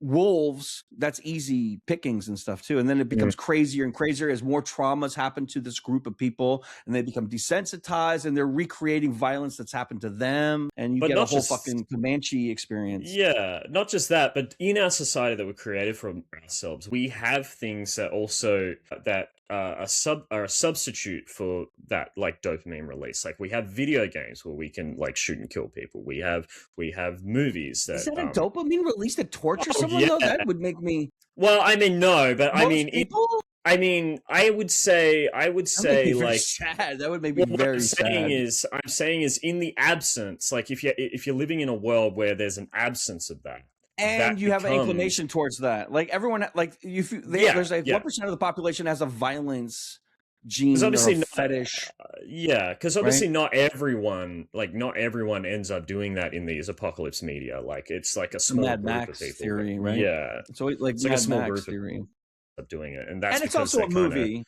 wolves, that's easy pickings and stuff too. And then it becomes crazier and crazier as more traumas happen to this group of people, and they become desensitized, and they're recreating violence that's happened to them, and you get a whole fucking Comanche experience. Yeah, not just that, but in our society that we created for ourselves, we have things that also that are a substitute for that, like dopamine release. Like, we have video games where we can like shoot and kill people. We have movies that, is that a dopamine release to torture someone? Though that would make me. Well, I mean, no, but Most I mean, people? I would say like sad. That would make me very sad. I'm saying is in the absence, like if you're living in a world where there's an absence of that, and you have an inclination towards that, like everyone, like there's like 1% of the population has a violence gene or a fetish. Because obviously not everyone ends up doing that in these apocalypse media. Like, it's like a small Mad group Max of people. theory, right? Yeah, so like it's Mad like a small Max group theory of doing it, and that's it's also a movie.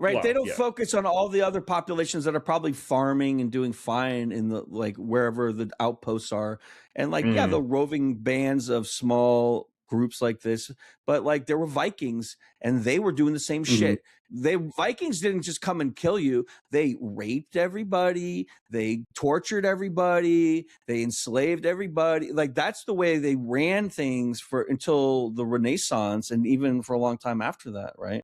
Right. Well, they don't focus on all the other populations that are probably farming and doing fine in the, like, wherever the outposts are. And like, the roving bands of small groups like this, but like there were Vikings, and they were doing the same shit. Vikings didn't just come and kill you. They raped everybody. They tortured everybody. They enslaved everybody. Like, that's the way they ran things until the Renaissance, and even for a long time after that. Right.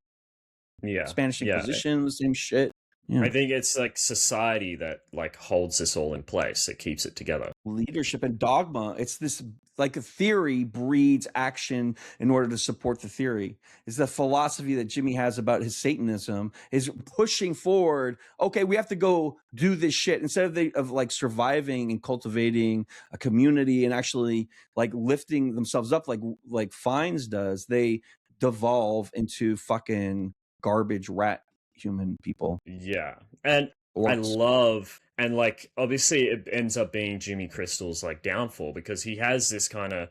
Spanish Inquisition, the same shit. I think it's like society that like holds this all in place, that keeps it together. Leadership and dogma. It's this, like, a theory breeds action in order to support the theory. Is the philosophy that Jimmy has about his Satanism is pushing forward. Okay, we have to go do this shit instead of like surviving and cultivating a community and actually like lifting themselves up like Fines does. They devolve into fucking garbage rat human people. And I love, and like obviously it ends up being Jimmy Crystal's like downfall, because he has this kind of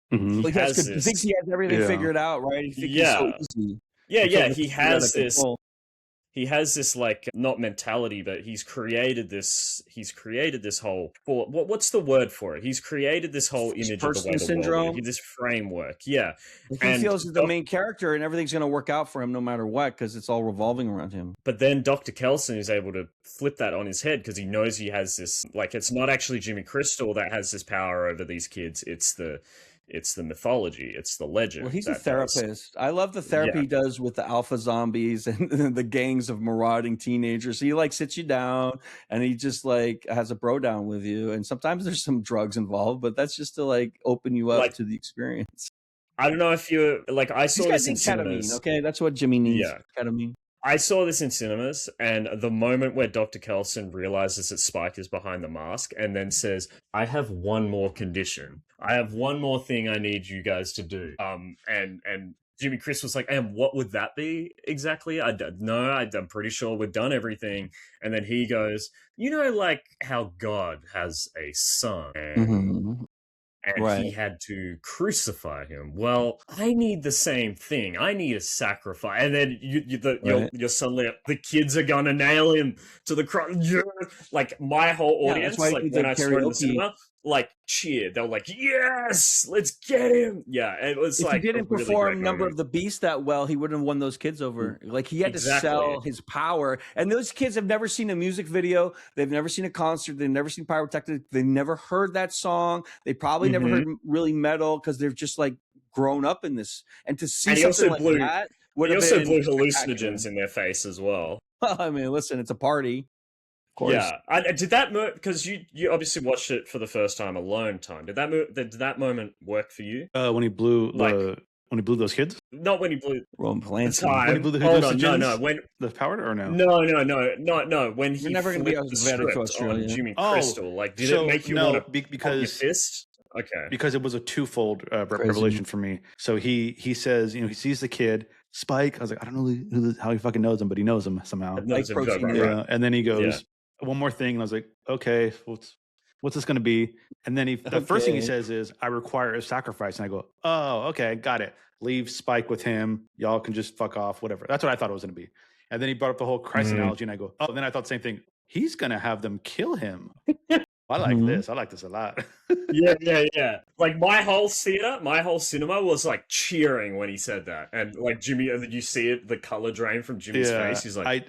he thinks he has everything figured out, right? He thinks he's so easy. He has this like, not mentality, but he's created this whole, what's the word for it? He's created this whole image of the way syndrome. The world, this framework. He feels he's the main character and everything's going to work out for him no matter what, because it's all revolving around him. But then Dr. Kelson is able to flip that on his head, because he knows he has this, like, it's not actually Jimmy Crystal that has this power over these kids. It's the mythology. It's the legend. Well, he's a therapist. I love the therapy he does with the alpha zombies and the gangs of marauding teenagers. He like sits you down and he just like has a bro down with you. And sometimes there's some drugs involved, but that's just to like open you up to the experience. I don't know if you like, I saw this in cinemas. Ketamine, okay, that's what Jimmy needs. Ketamine. I saw this in cinemas, and the moment where Dr. Kelson realizes that Spike is behind the mask and then says, I have one more condition. I have one more thing I need you guys to do. And Jimmy Chris was like, and what would that be exactly? I'm pretty sure we've done everything. And then he goes, you know, like how God has a son and he had to crucify him. Well, I need the same thing. I need a sacrifice. And then you're suddenly, the kids are going to nail him to the cross. Like, my whole audience, like when I saw it in the cinema, like cheer. They were like, "Yes, let's get him!" Yeah, it was if like he didn't really perform great Number moment. of the Beast that well, he wouldn't have won those kids over. Like he had Exactly. to sell his power, and those kids have never seen a music video. They've never seen a concert. They've never seen pyrotechnics. They've never heard that song. They probably never heard really metal because they've just like grown up in this. And to see something like that would have been blew hallucinogens in their face as well. I mean, listen, it's a party. Course. Yeah, did that because you obviously watched it for the first time alone time. Did that moment work for you? When he blew those kids? Not when he blew Roman Polanski. When he blew the Hold on, no, when the power or no? No. When he never going to be flipped the script on Jimmy Crystal, like did it make you want to because your fist? Okay, because it was a twofold revelation for me. So he says, he sees the kid Spike. I was like, I don't know how he fucking knows him, but he knows him somehow. Knows him, right. And then he goes, one more thing, and I was like, okay, what's this going to be? And then the first thing he says is, I require a sacrifice. And I go, oh, okay, got it. Leave Spike with him. Y'all can just fuck off, whatever. That's what I thought it was going to be. And then he brought up the whole Christ analogy, and I go, oh, then I thought the same thing. He's going to have them kill him. I like this. I like this a lot. yeah. Like my whole cinema was like cheering when he said that. And like Jimmy, you see it, the color drain from Jimmy's face. He's like,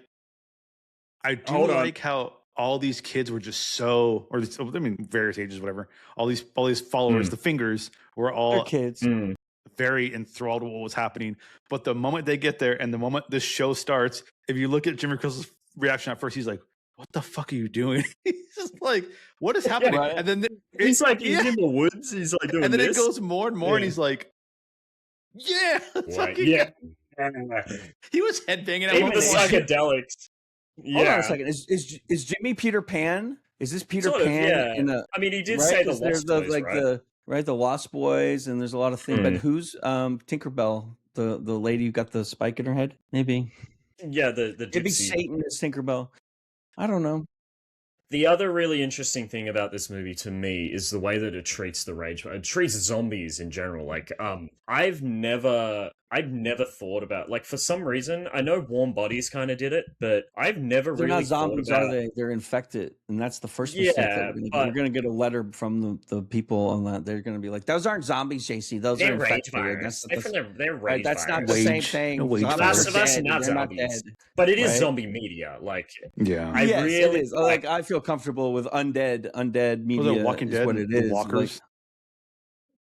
I do like how all these kids were just so, or I mean, various ages, whatever. All these followers, the fingers were all kids, very enthralled with what was happening. But the moment they get there, and the moment this show starts, if you look at Jimmy Crystal's reaction at first, he's like, "What the fuck are you doing?" He's just like, "What is happening?" Right. And then he's like, he's in the woods. He's like doing and then this. It goes more and more, and he's like, "Yeah, yeah." He was headbanging at even the psychedelics. Yeah. Hold on a second. Is Jimmy Peter Pan? Is this Peter Pan? I mean, he did say the Lost Boys, the Lost Boys, and there's a lot of things. But who's Tinkerbell? The lady who got the spike in her head? Maybe. Yeah, the maybe Satan is Tinkerbell. I don't know. The other really interesting thing about this movie to me is the way that it treats it treats zombies in general. Like, I've never thought about, like, for some reason, I know Warm Bodies kind of did it, but I've never They're really not zombies, thought about... are they? They're infected, and that's the first mistake. We're going to get a letter from the people on that. They're going to be like, "Those aren't zombies, JC. Those are infected." They're rage that's not virus. the same thing. That's not zombies, but it is zombie media. Like, it is. Like, I feel comfortable with undead media. Walking Dead, what it is. Walkers.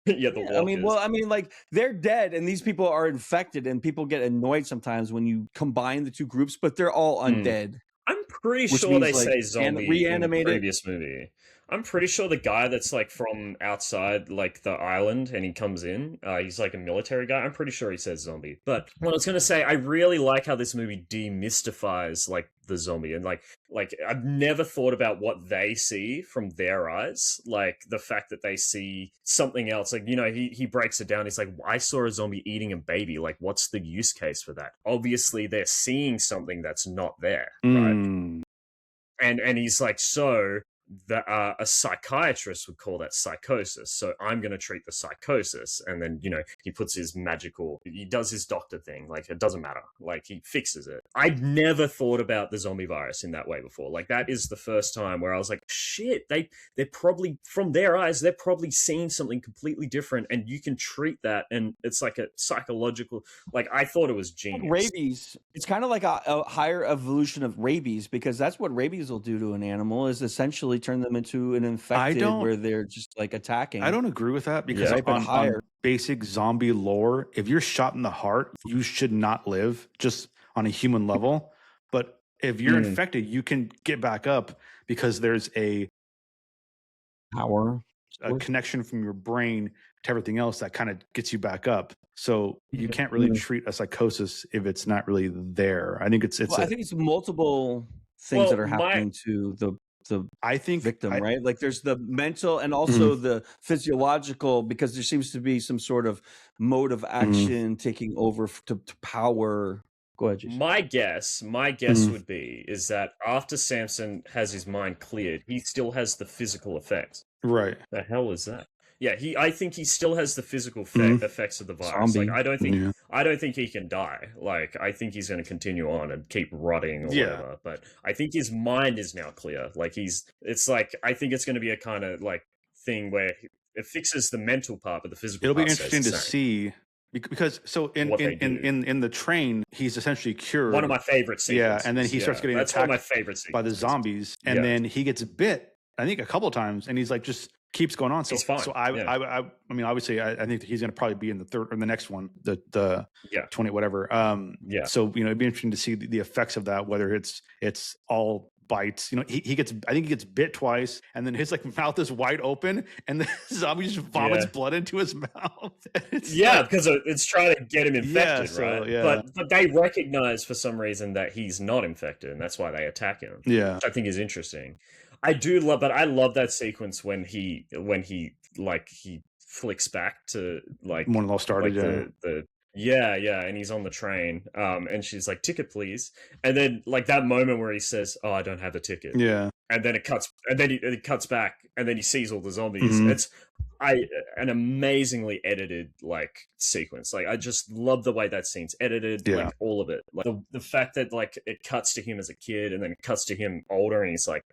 The Walkers. I mean, like, they're dead, and these people are infected, and people get annoyed sometimes when you combine the two groups, but they're all undead. I'm pretty sure they say zombie reanimated in the previous movie. I'm pretty sure the guy that's like from outside like the island and he comes in, he's like a military guy. I'm pretty sure he says zombie. But what I was gonna say, I really like how this movie demystifies like the zombie, and like I've never thought about what they see from their eyes. Like the fact that they see something else. Like, he breaks it down. He's like, I saw a zombie eating a baby. Like, what's the use case for that? Obviously they're seeing something that's not there, right? And he's like, so a psychiatrist would call that psychosis. So I'm going to treat the psychosis. And then, he puts he does his doctor thing. Like, it doesn't matter. Like, he fixes it. I'd never thought about the zombie virus in that way before. Like, that is the first time where I was like, shit, they're probably, from their eyes, they're probably seeing something completely different. And you can treat that. And it's like a psychological, like, I thought it was genius. Rabies. It's kind of like a higher evolution of rabies, because that's what rabies will do to an animal, is essentially turn them into an infected where they're just like attacking. I don't agree with that, because on basic zombie lore, if you're shot in the heart, you should not live, just on a human level. But if you're infected, you can get back up, because there's a connection from your brain to everything else that kind of gets you back up. So you can't really treat a psychosis if it's not really there. I think I think it's multiple things that are happening to the victim, right? Like, there's the mental and also the physiological, because there seems to be some sort of mode of action taking over to power. Go ahead, Jason. My guess would be is that after Samson has his mind cleared, he still has the physical effects. Right. The hell is that? Yeah, I think he still has the physical effects of the virus. Zombie. Like, I don't think he can die. Like, I think he's going to continue on and keep rotting or whatever. But I think his mind is now clear. Like, I think it's going to be a kind of like thing where it fixes the mental part, but the physical It'll be part interesting to see because so in the train he's essentially cured. One of my favorite sequences. Yeah, and then he starts getting that's attacked one of my favorite sequences by the zombies, and then he gets bit, I think a couple of times, and he's like just keeps going on. So he's fine. So I mean, obviously, I think he's going to probably be in the third or the next one, the 20 whatever. So it'd be interesting to see the effects of that, whether it's all bites. He gets, I think he gets bit twice, and then his like mouth is wide open, and the zombie just vomits blood into his mouth. Because it's trying to get him infected, right? Yeah. But they recognize for some reason that he's not infected, and that's why they attack him. Yeah, which I think is interesting. I love that sequence when he flicks back to like when it all started. And he's on the train, and she's like, "Ticket, please." And then like that moment where he says, "Oh, I don't have a ticket." Yeah. And then it cuts back, and then he sees all the zombies. It's an amazingly edited like sequence. Like I just love the way that scene's edited, like all of it. Like the fact that like it cuts to him as a kid, and then it cuts to him older, and he's like,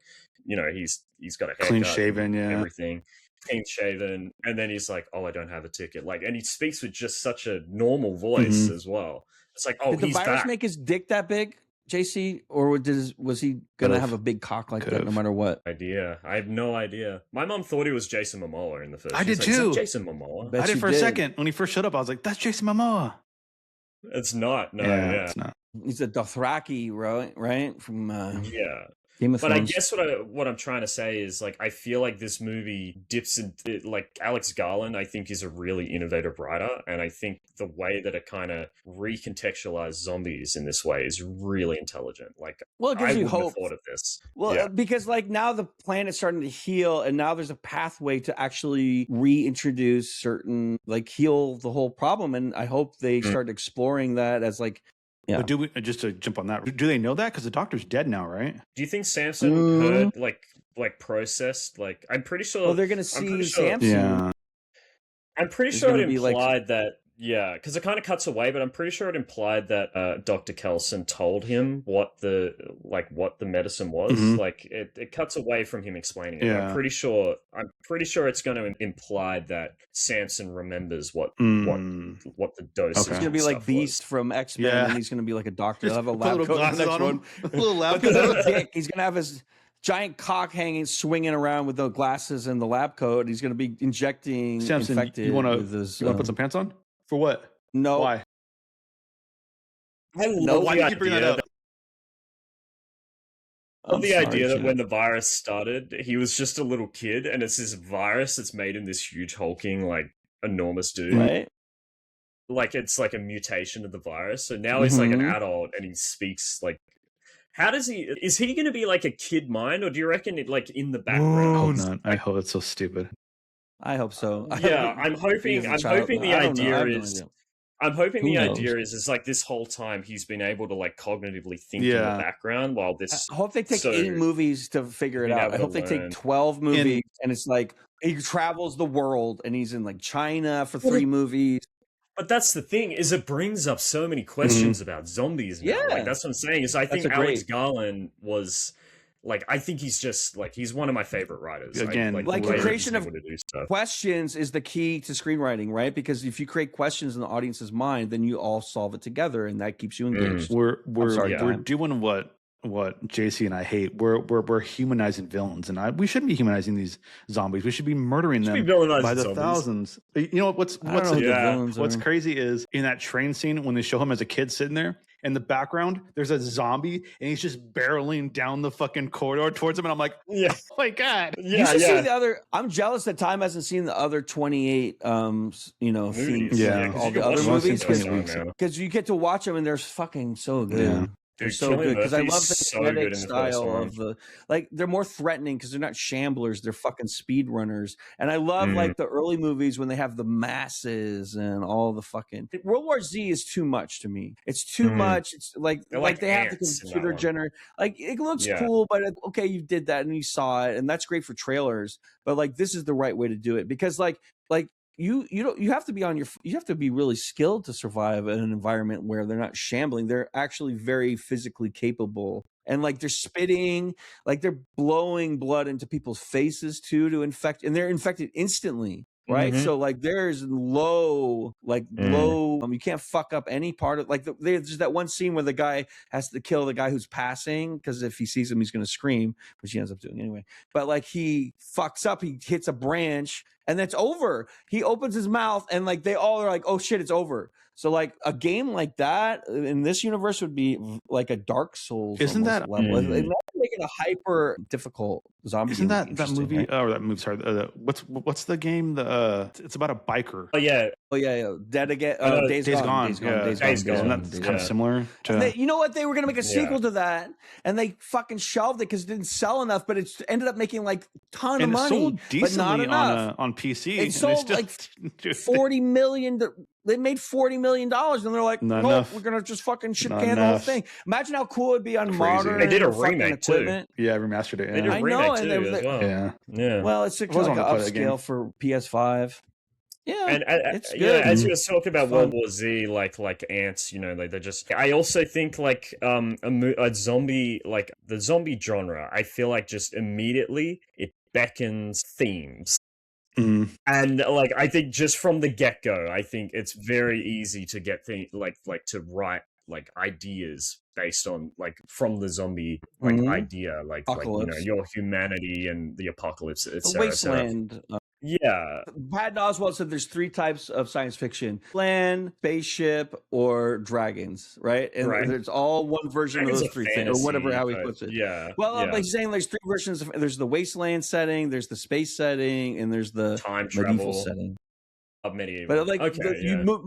he's got a haircut, clean shaven, everything. Clean shaven, and then he's like, "Oh, I don't have a ticket." Like, and he speaks with just such a normal voice as well. It's like, "Oh, did the he's virus back." make his dick that big, JC, or was he gonna have a big cock like that no matter what? I have no idea. My mom thought he was Jason Momoa in the first. I did too. Jason Momoa. Bet I did for a second when he first showed up. I was like, "That's Jason Momoa." It's not. No, it's not. He's a Dothraki, right? From Game of But Thrones. I guess what I'm trying to say is like I feel like this movie dips in like Alex Garland I think is a really innovative writer, and I think the way that it kind of recontextualized zombies in this way is really intelligent. Like, it gives you hope. Have thought of this. Because like now the planet's starting to heal, and now there's a pathway to actually reintroduce certain heal the whole problem, and I hope they start exploring that as like. Yeah. But do we, just to jump on that, do they know that? Because the doctor's dead now, right? Do you think Samson heard like processed? Like, I'm pretty sure. Well, they're gonna see Samson. Yeah. I'm pretty sure it implied that. Yeah, because it kind of cuts away, but I'm pretty sure it implied that Dr. Kelson told him what the medicine was. Like it cuts away from him explaining it. Yeah. I'm pretty sure it's going to imply that Samson remembers what the dose. He's going to be like Beast from X-Men, and he's going to be like a doctor. He'll have a lab coat. Glasses on him. A little lab coat. He's going to have his giant cock swinging around with the glasses and the lab coat. He's going to be injecting Samson, infected. You want to put some pants on? For what? No. Why? I love why do you keep bringing that up? Idea that when the virus started, he was just a little kid, and it's this virus that's made him this huge hulking, like enormous dude. Right. Like it's like a mutation of the virus. So now he's like an adult, and he speaks like. How does he? Is he going to be like a kid mind, or do you reckon it like in the background? I hope it's so stupid. I hope so. Yeah, I'm hoping the idea is like this whole time he's been able to like cognitively think in the background while this. I hope they take 8 movies to figure it out. I hope they take 12 movies and it's like he travels the world and he's in like China for 3 movies. But that's the thing, is it brings up so many questions about zombies now. Like that's what I'm saying. Is I think Alex Garland was. Like, I think he's just, like, he's one of my favorite writers. Again, like the creation of questions is the key to screenwriting, right? Because if you create questions in the audience's mind, then you all solve it together, and that keeps you engaged. We're doing what JC and I hate. We're humanizing villains, and we shouldn't be humanizing these zombies. We should be murdering them by the thousands. You know what's crazy is in that train scene when they show him as a kid sitting there. In the background, there's a zombie, and he's just barreling down the fucking corridor towards him, and I'm like, oh my god! You should see the other. I'm jealous that Time hasn't seen the other 28, themes. Yeah, all the other movies because you get to watch them, and they're fucking so good. Yeah. They're so good because I love the kinetic style of they're more threatening because they're not shamblers, they're fucking speedrunners. And I love like the early movies when they have the masses and all the fucking World War Z is too much to me. It's too much. It's like they have the computer generate it looks cool, but okay, you did that and you saw it, and that's great for trailers. But like this is the right way to do it because like you have to be you have to be really skilled to survive in an environment where they're not shambling. They're actually very physically capable and like they're spitting, like they're blowing blood into people's faces too to infect, and they're infected instantly. Right. Mhm. So like there's low, you can't fuck up any part of, like there's that one scene where the guy has to kill the guy who's passing, because if he sees him, he's going to scream, which he ends up doing anyway. But like he fucks up, he hits a branch and that's over. He opens his mouth and like they all are like, oh shit, it's over. So like a game like that in this universe would be like a Dark Souls. Isn't that level? Imagine making a hyper difficult zombie. Isn't game that movie? right? Or that movie? Sorry, what's the game? It's about a biker. Oh yeah. Dead Again. Days Gone. Days Gone. That's kind of similar. You know what? They were going to make a sequel to that, and they fucking shelved it because it didn't sell enough. But it ended up making like a ton of money, it sold decently but not enough on PC. It sold like $40 million. They made $40 million, and they're like, "No, we're gonna just fucking shit can the whole thing." Imagine how cool it'd be on modern. They did a remake too. Yeah, remastered it. Yeah. They did a remake too as well. Yeah. Well, it's like an upscale for PS5. Yeah, and it's good. As you were talking about World War Z, like ants, you know, like they're just. I also think like a zombie, like the zombie genre. I feel like just immediately it beckons themes. Mm. And like I think just from the get go, I think it's very easy to get like to write like ideas based on like from the zombie idea, like you know, your humanity and the apocalypse, etc. Wasteland. Yeah. Patton Oswalt said there's 3 types of science fiction: land, spaceship, or dragons, right? And there's all one version of those 3 things, or whatever, how he puts it. Yeah. Well, he's saying there's 3 versions. There's the wasteland setting, there's the space setting, and there's the time medieval travel setting. Of medieval. But like,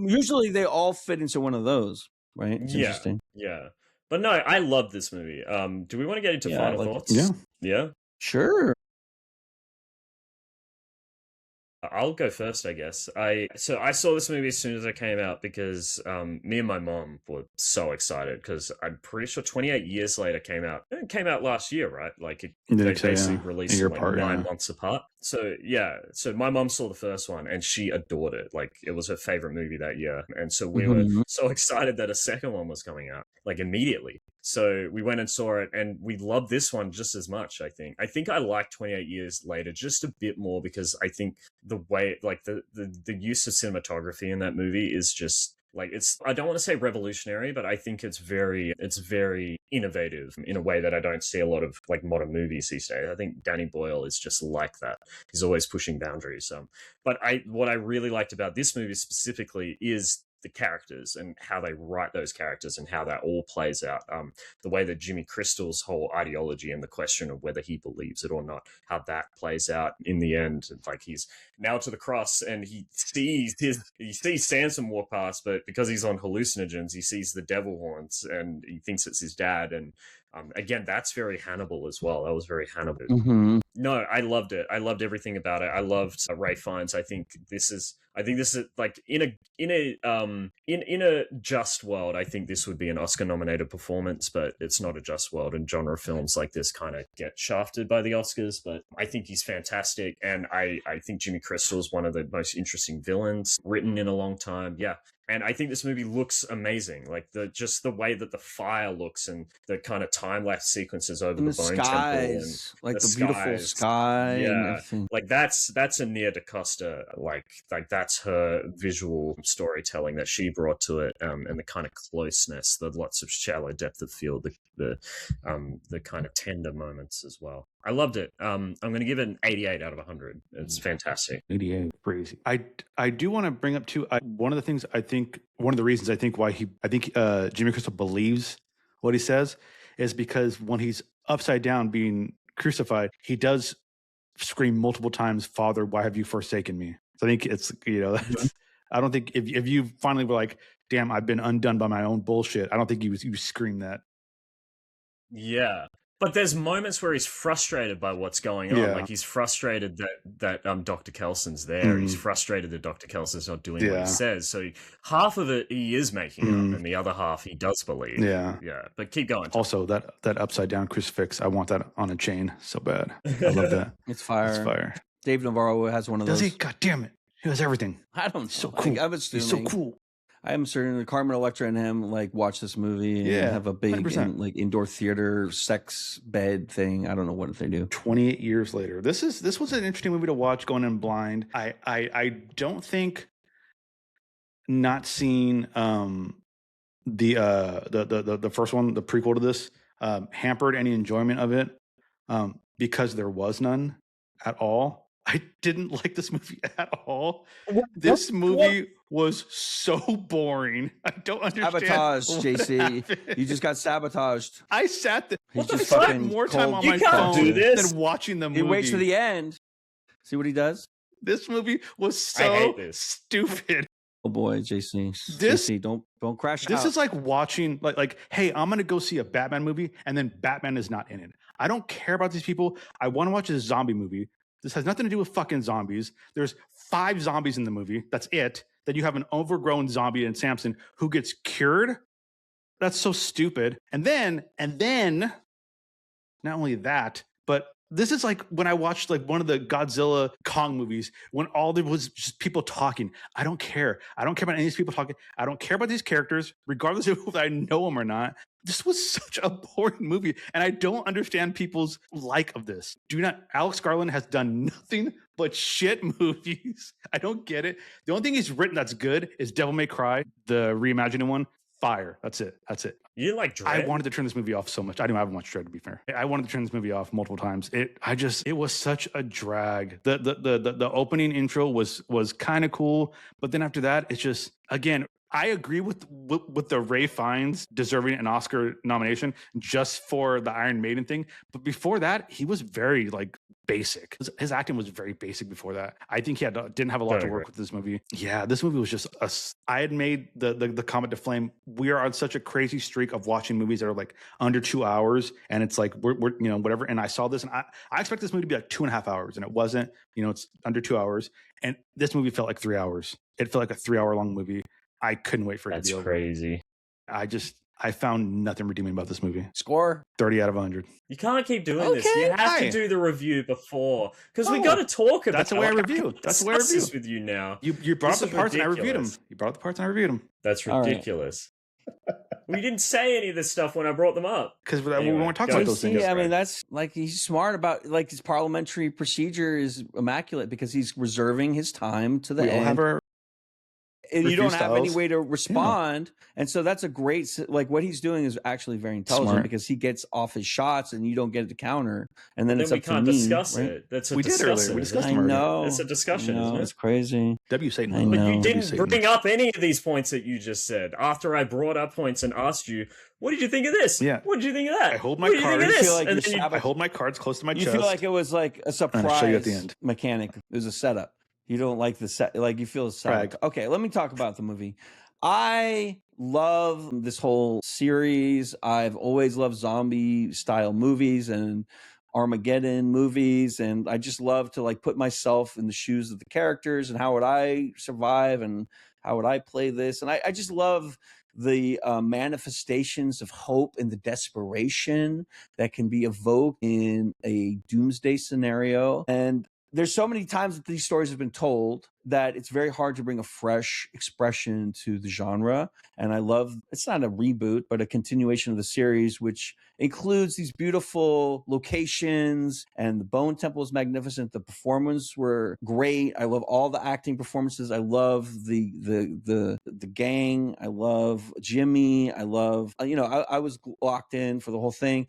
usually they all fit into one of those, right? It's interesting. Yeah. But no, I love this movie. Do we want to get into final thoughts? Yeah. Sure. I'll go first, I guess. I saw this movie as soon as it came out because me and my mom were so excited because I'm pretty sure 28 Years Later came out. It came out last year, right? Like they basically released it like 9 months apart. So so my mom saw the first one and she adored it. Like it was her favorite movie that year, and so we were so excited that a second one was coming out like immediately. So we went and saw it, and we loved this one just as much. I think I like 28 Years Later just a bit more because I think the way, like the use of cinematography in that movie is just like, it's, I don't want to say revolutionary, but I think it's very innovative in a way that I don't see a lot of like modern movies these days. I think Danny Boyle is just like that. He's always pushing boundaries. But what I really liked about this movie specifically is the characters and how they write those characters and how that all plays out. The way that Jimmy Crystal's whole ideology and the question of whether he believes it or not, how that plays out in the end. Like he's nailed to the cross and he sees Sansom walk past, but because he's on hallucinogens, he sees the devil horns and he thinks it's his dad. And again, that's very Hannibal as well. That was very Hannibal. Mm-hmm. No, I loved it. I loved everything about it. I loved Ray Fiennes. I think this is like in a just world, I think this would be an Oscar nominated performance, but it's not a just world, and genre films like this kind of get shafted by the Oscars. But I think he's fantastic, and I think Jimmy Crystal is one of the most interesting villains written in a long time. Yeah. And I think this movie looks amazing. Like just the way that the fire looks and the kind of time-lapse sequences over the bone temple and like the beautiful sky. Yeah, and everything. Like that's a Nia DaCosta. Like that's her visual storytelling that she brought to it, and the kind of closeness, the lots of shallow depth of field, the kind of tender moments as well. I loved it. I'm going to give it an 88 out of 100. It's fantastic. 88, crazy. I do want to bring up too. One of the reasons I think why Jimmy Crystal believes what he says is because when he's upside down being crucified, he does scream multiple times, "Father, why have you forsaken me?" So I think it's, I don't think if you finally were like, "Damn, I've been undone by my own bullshit," I don't think you scream that. Yeah. But there's moments where he's frustrated by what's going on. Yeah. Like he's frustrated that Dr. Kelson's there. He's frustrated that Dr. Kelson's not doing what he says. So half of it he is making up, and the other half he does believe. Yeah. Yeah. But keep going. Also, that upside down crucifix, I want that on a chain so bad. I love that. It's fire. It's fire. Dave Navarro has one of those. Does he? God damn it. He has everything. I don't know. So cool. I'm assuming. He's so cool. I'm certain Carmen Electra and him like watch this movie and have a big like indoor theater sex bed thing. I don't know what they do. 28 years later, this was an interesting movie to watch going in blind. I don't think not seeing the first one, the prequel to this, hampered any enjoyment of it because there was none at all. I didn't like this movie at all. This movie was so boring. I don't understand. Sabotage, JC. You just got sabotaged. I sat there. He's What the just fuck? fucking More time cold. on You my can't phone do this. than watching the movie. He waits for the end. See what he does? This movie was I so hate this. stupid. Oh boy, JC. This- JC, don't crash This out. is like watching like, hey, I'm gonna go see a Batman movie, and then Batman is not in it. I don't care about these people. I want to watch a zombie movie. This has nothing to do with fucking zombies. There's 5 zombies in the movie. That's it. Then you have an overgrown zombie in Samson who gets cured. That's so stupid. And then, not only that, but this is like when I watched like one of the Godzilla Kong movies when all there was just people talking. I don't care. I don't care about any of these people talking. I don't care about these characters, regardless of if I know them or not. This was such a boring movie, and I don't understand people's like of this. Alex Garland has done nothing but shit movies. I don't get it. The only thing he's written that's good is Devil May Cry, the reimagining one. Fire. That's it. You didn't like Dread? I wanted to turn this movie off so much. I haven't watched Dread, to be fair. I wanted to turn this movie off multiple times. It was such a drag. The opening intro was kind of cool, but then after that, it's just, again, I agree with the Ray Fiennes deserving an Oscar nomination just for the Iron Maiden thing. But before that, he was very like basic. His acting was very basic before that. I think he didn't have a lot to work with this movie. Yeah, this movie was just I had made the comment to Flame. We are on such a crazy streak of watching movies that are like under 2 hours, and it's like we're whatever. And I saw this, and I expect this movie to be like 2.5 hours, and it wasn't. It's under 2 hours, and this movie felt like 3 hours. It felt like a 3-hour long movie. I couldn't wait for it to be over. That's crazy. I found nothing redeeming about this movie. Score 30 out of 100. You can't keep doing this. You have to do the review before, because we got to talk about. That's the way I review. That's the way I review this with you now. You brought up the parts and I reviewed them. You brought up the parts and I reviewed them. That's ridiculous. We didn't say any of this stuff when I brought them up because we weren't talking about those things. I mean, that's like he's smart about like his parliamentary procedure is immaculate because he's reserving his time to the end. All have our and you don't have any way to respond. And so that's a great, like what he's doing is actually very intelligent because he gets off his shots and you don't get it to counter. And then it's we up can't to me, discuss right? it. That's a we discussion. did earlier. We discussed I know. It's a discussion, isn't it? It's crazy. W. Satan. But you didn't bring up any of these points that you just said after I brought up points and asked you, what did you think of this? Yeah. What did you think of that? I hold my what cards. Like I hold my cards close to my chest. You feel like it was like a surprise show you at the end. mechanic. It was a setup. You don't like the set, like you feel a setup. Okay, let me talk about the movie. I love this whole series. I've always loved zombie style movies and Armageddon movies, and I just love to like put myself in the shoes of the characters and how would I survive and how would I play this. And I just love the manifestations of hope and the desperation that can be evoked in a doomsday scenario. And there's so many times that these stories have been told that it's very hard to bring a fresh expression to the genre. And I love, it's not a reboot, but a continuation of the series, which includes these beautiful locations, and the Bone Temple is magnificent. The performances were great. I love all the acting performances. I love the gang. I love Jimmy. I love, I was locked in for the whole thing.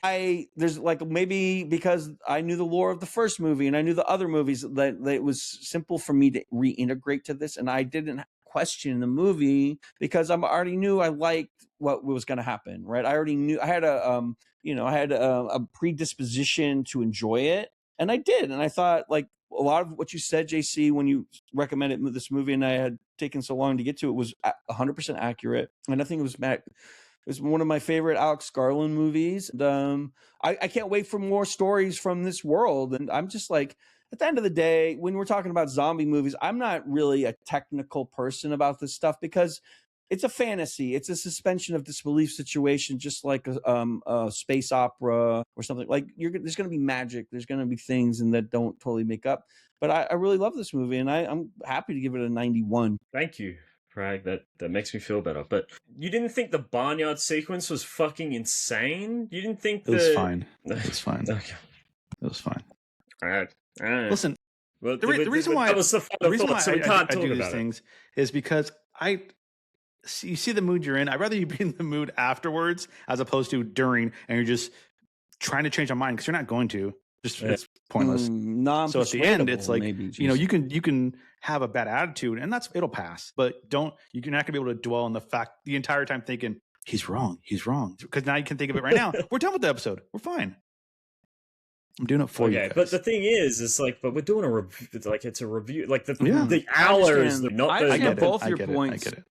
There's like, maybe because I knew the lore of the first movie and I knew the other movies, that it was simple for me to reintegrate to this, and I didn't question the movie because I already knew I liked what was going to happen. Right? I already knew I had a predisposition to enjoy it, and I did. And I thought like a lot of what you said, JC, when you recommended this movie, and I had taken so long to get to it, was 100% accurate. And I think it was one of my favorite Alex Garland movies. And I can't wait for more stories from this world. And I'm just like, at the end of the day, when we're talking about zombie movies, I'm not really a technical person about this stuff because it's a fantasy. It's a suspension of disbelief situation, just like a space opera or something. Like there's going to be magic. There's going to be things and that don't totally make up. But I really love this movie, and I'm happy to give it a 91. Thank you. Prag, that makes me feel better. But you didn't think the barnyard sequence was fucking insane? You didn't think It was fine. It was fine. Okay. It was fine. All right. Listen, well, the reason why that was the reason why so I do these things is because you see the mood you're in. I'd rather you be in the mood afterwards as opposed to during, and you're just trying to change your mind because you're not going to. It's pointless. So at the end, it's like maybe, you can have a bad attitude, and it'll pass. But you're not gonna be able to dwell on the fact the entire time thinking he's wrong, because now you can think of it right now. We're done with the episode. We're fine. I'm doing it for you guys. But the thing is but we're doing a review. It's a review. Like the hours. I get both your points. I get it.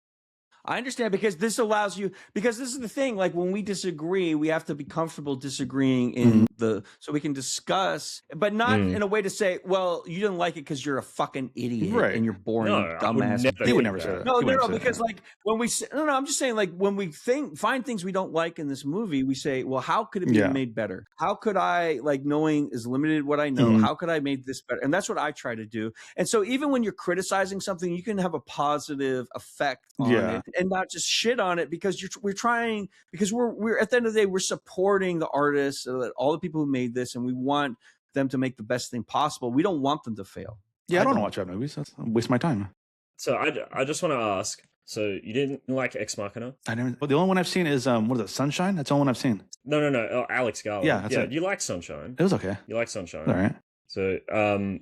I understand because this allows you, because this is the thing, like when we disagree, we have to be comfortable disagreeing in so we can discuss, but not in a way to say, well, you didn't like it because you're a fucking idiot and you're boring, dumbass. They would never say that. No, because like when we say, I'm just saying like when we find things we don't like in this movie, we say, well, how could it be made better? How could I, like knowing is limited what I know, how could I make this better? And that's what I try to do. And so even when you're criticizing something, you can have a positive effect on it. And not just shit on it because we're trying, because we're at the end of the day, we're supporting the artists, all the people who made this, and we want them to make the best thing possible. We don't want them to fail. Yeah, I don't watch that movies. That's waste my time. So I just want to ask. So you didn't like Ex Machina? I never. But the only one I've seen is what is it? Sunshine. That's the only one I've seen. No. Oh, Alex Garland. Yeah, that's it. You like Sunshine? It was okay. You like Sunshine? All right. So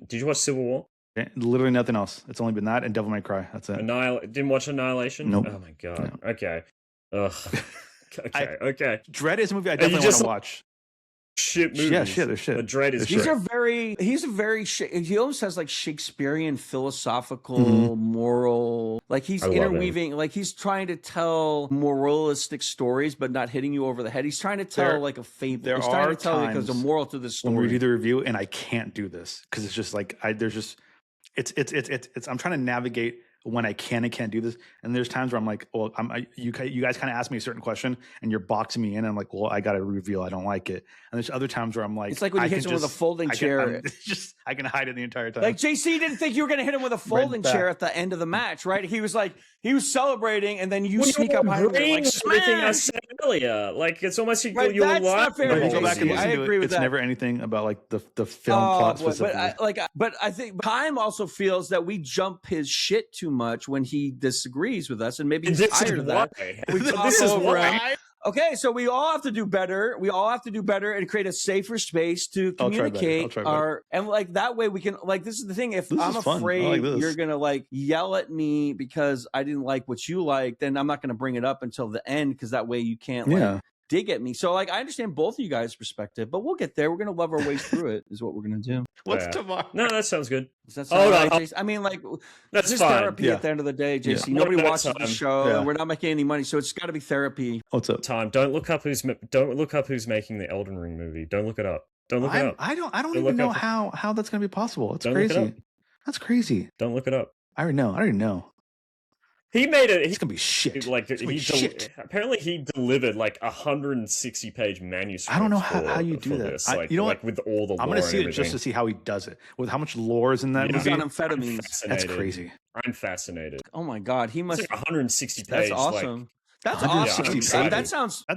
did you watch Civil War? Literally nothing else. It's only been that and Devil May Cry. That's it. Didn't watch Annihilation? Nope. Oh my god. No. Okay. Ugh. Okay. Dread is a movie I definitely want to watch. Shit movies. Yeah, shit. They're shit. But Dread is he almost has like Shakespearean philosophical, moral, like he's interweaving, like he's trying to tell moralistic stories, but not hitting you over the head. He's trying to tell like a fable. He's trying to tell you because a moral to the story. When we do the review, and I can't do this because it's just like it's I'm trying to navigate when I can and can't do this. And there's times where I'm like, well, you guys kind of ask me a certain question and you're boxing me in. And I'm like, well, I got to reveal I don't like it. And there's other times where I'm like, it's like when you hit someone with a folding chair. I can hide it the entire time. Like JC didn't think you were going to hit him with a folding chair at the end of the match, right? He was celebrating, and then you sneak up behind him like, everything I said earlier. Like it's almost equal. You're that's not fair. Go back and listen to it. It's never anything about like the film plot specifically. But I think Time also feels that we jump his shit too much when he disagrees with us, and maybe he's tired of that. This is why. Okay, so we all have to do better. We all have to do better and create a safer space to communicate and like that way we can, like, this is the thing. If I'm afraid you're gonna like yell at me because I didn't like what you like, then I'm not gonna bring it up until the end, because that way you can't like dig at me. So like I understand both of you guys' perspective, but we'll get there. We're gonna love our ways through it, is what we're gonna do. What's tomorrow? No, that sounds good. Does that sound right, Jason? I mean, like, that's this is fine. therapy at the end of the day, JC. Nobody watches the show, and we're not making any money, so it's got to be therapy. What's up? Time. Don't look up who's making the Elden Ring movie. Don't look it up. Don't look it up. I don't even know how that's gonna be possible. It's crazy. That's crazy. Don't look it up. I already know. He made it. It's gonna be shit. Like apparently he delivered like 160-page manuscript. I don't know how you do that. This. You know what? With all the lore, I'm gonna see it just to see how he does it. With how much lore is in that movie. He's on amphetamines. That's crazy. I'm fascinated. Oh my god, he must. It's like 160 pages. That's awesome. That's awesome.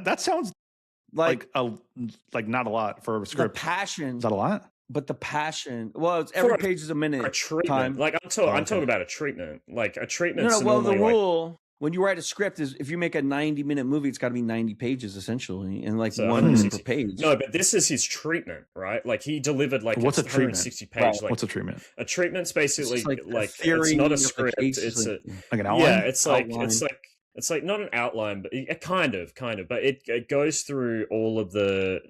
That sounds like not a lot for a script. The passion. Is that a lot? But the passion, well, it's every page is a minute. A treatment. Like I'm talking about a treatment. Like a treatment. No, well, the rule when you write a script is if you make a 90-minute movie, it's got to be 90 pages essentially, and like 160 per page. No, but this is his treatment, right? Like he delivered like what's a 160 page. Right. Like, what's a treatment? A treatment's basically like theory, it's not a script. It's like an outline. Yeah, it's like not an outline, but kind of, but it goes through all of the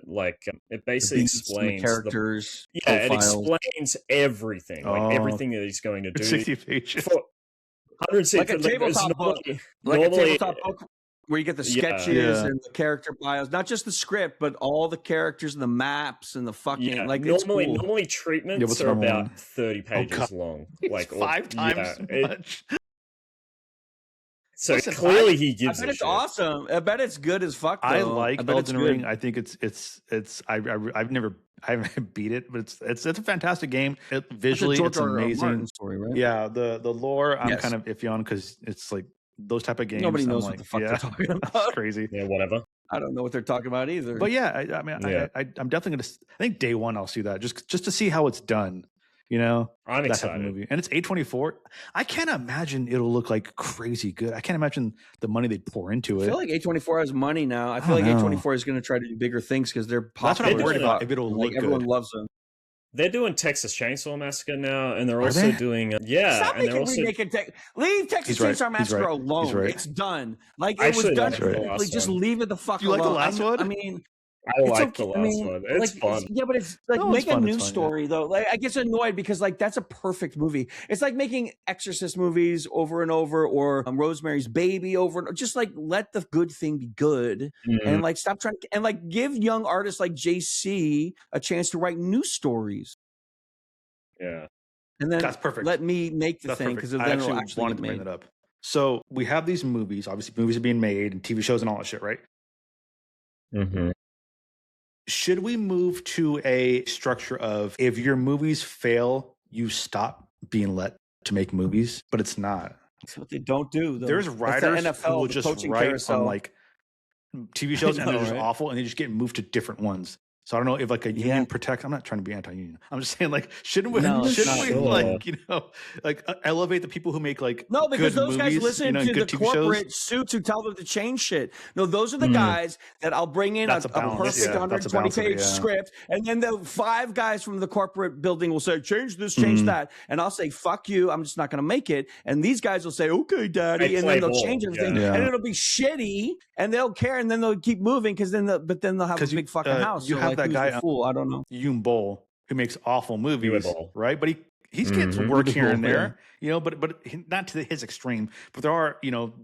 it basically explains the characters. It explains everything, like everything that he's going to do. 60 pages. 160, like a tabletop book, like a tabletop book where you get the sketches and the character bios, not just the script, but all the characters and the maps and the fucking normally treatments are about 30 pages long, like 5 times much. So clearly he gives. I bet it's awesome. I bet it's good as fuck. Though. I like Elden Ring. I think I haven't beat it, but it's a fantastic game. Visually, it's amazing. Story, right? Yeah, the lore I'm kind of iffy on because it's like those type of games. Nobody knows I'm what like, the fuck yeah, they're talking it's about. crazy. Yeah, whatever. I don't know what they're talking about either. But yeah, I mean, I'm definitely gonna. I think day one I'll see that just to see how it's done. You know, I'm that excited. type of movie, and it's A24. I can't imagine it'll look like crazy good. I can't imagine the money they'd pour into it. I feel like A24 has money now. I feel like A24 is going to try to do bigger things because they're popular. That's what I'm worried about. If it'll look everyone good. loves them. They're doing Texas Chainsaw Massacre now, and they're also doing Stop and they're also leave Texas Chainsaw Massacre alone. Right. It's done. Like it was done. Just leave it the fuck alone. You like the last one? I mean, I like the last one. It's fun. Yeah, but it's like make a new story though. Like I get annoyed because like that's a perfect movie. It's like making Exorcist movies over and over, or Rosemary's Baby over and just like let the good thing be good, and like stop trying and like give young artists like JC a chance to write new stories. Yeah, and then that's perfect. Let me make the thing because then it'll actually wanted to bring that up. So we have these movies. Obviously, movies are being made and TV shows and all that shit, right? Mm-hmm. Should we move to a structure of if your movies fail, you stop being let to make movies? But it's not. That's what they don't do. Though. There's writers who will just write on like TV shows and they're just awful and they just get moved to different ones. So I don't know if like a union protects. I'm not trying to be anti-union. I'm just saying like shouldn't we like like elevate the people who make like because good those movies, guys listen to the TV corporate shows? Suits who tell them to change shit. No, those are the guys that I'll bring in a perfect 120-page script, and then the 5 guys from the corporate building will say change this, change that, and I'll say fuck you, I'm just not going to make it, and these guys will say okay, daddy, and then they'll change everything, and it'll be shitty, and they'll care, and then they'll keep moving because then they'll have a big fucking house. You have that guy, fool. I don't know, Yoon Bol, who makes awful movies, right? But he's getting some work here and there, but not to his extreme. But there are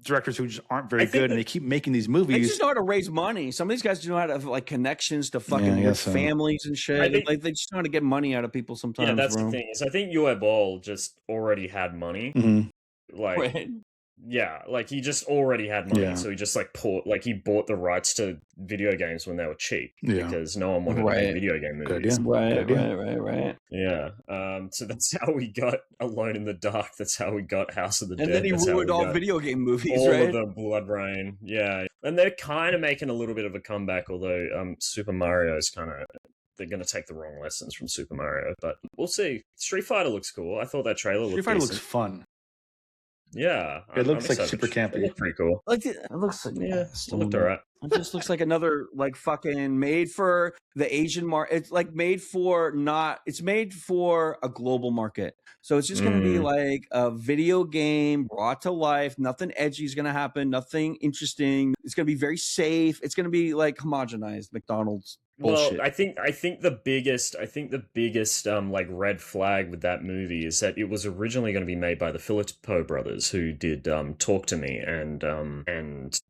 directors who just aren't very good, and they keep making these movies. They just know how to raise money. Some of these guys know how to have like connections to fucking rich families and shit. Like they just know how to get money out of people sometimes. Yeah, that's the thing. Is I think Yoon Bol just already had money, like. Right. Yeah, like he just already had money, so he just he bought the rights to video games when they were cheap because no one wanted to make video game movies. Right. Yeah. So that's how we got Alone in the Dark. That's how we got House of the Dead. And then he ruined all video game movies, all of the Blood Rain. Yeah, and they're kind of making a little bit of a comeback, although Super Mario is kind of. They're going to take the wrong lessons from Super Mario, but we'll see. Street Fighter looks cool. I thought that trailer looked Street Fighter looks fun. Yeah, it looks like super campy. It looked pretty cool. Like it looks like it looked alright. It just looks like another like fucking made for the Asian market. It's like made for it's made for a global market. So it's just going to be like a video game brought to life. Nothing edgy is going to happen. Nothing interesting. It's going to be very safe. It's going to be like homogenized McDonald's. Bullshit. Well, I think the biggest like red flag with that movie is that it was originally going to be made by the Filippo brothers who did Talk to Me and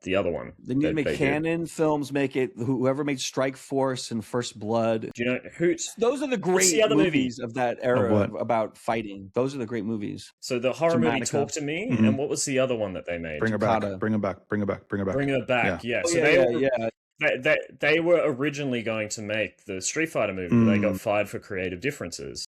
the other one. They need to make canon films. Make it whoever made Strike Force and First Blood. Do you know who's? Those are the great movies of that era about fighting. Those are the great movies. So the horror movie Talk to Me, and what was the other one that they made? Bring Her Back. Yeah. So they were originally going to make the Street Fighter movie, but they got fired for creative differences.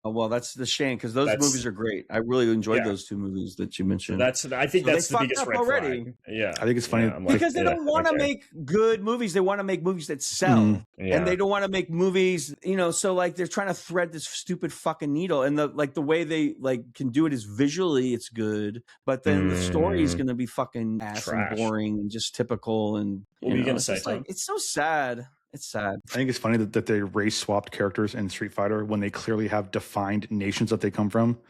Oh, well, that's the shame because those movies are great. I really enjoyed those 2 movies that you mentioned. I think that's the biggest red flag. Yeah, I think it's funny because they don't want to make good movies. They want to make movies that sell, and they don't want to make movies. So like they're trying to thread this stupid fucking needle, and the way they like can do it is visually it's good, but then the story is going to be fucking ass and boring and just typical. And what are you going to say? It's so sad. It's sad. I think it's funny that they race swapped characters in Street Fighter when they clearly have defined nations that they come from.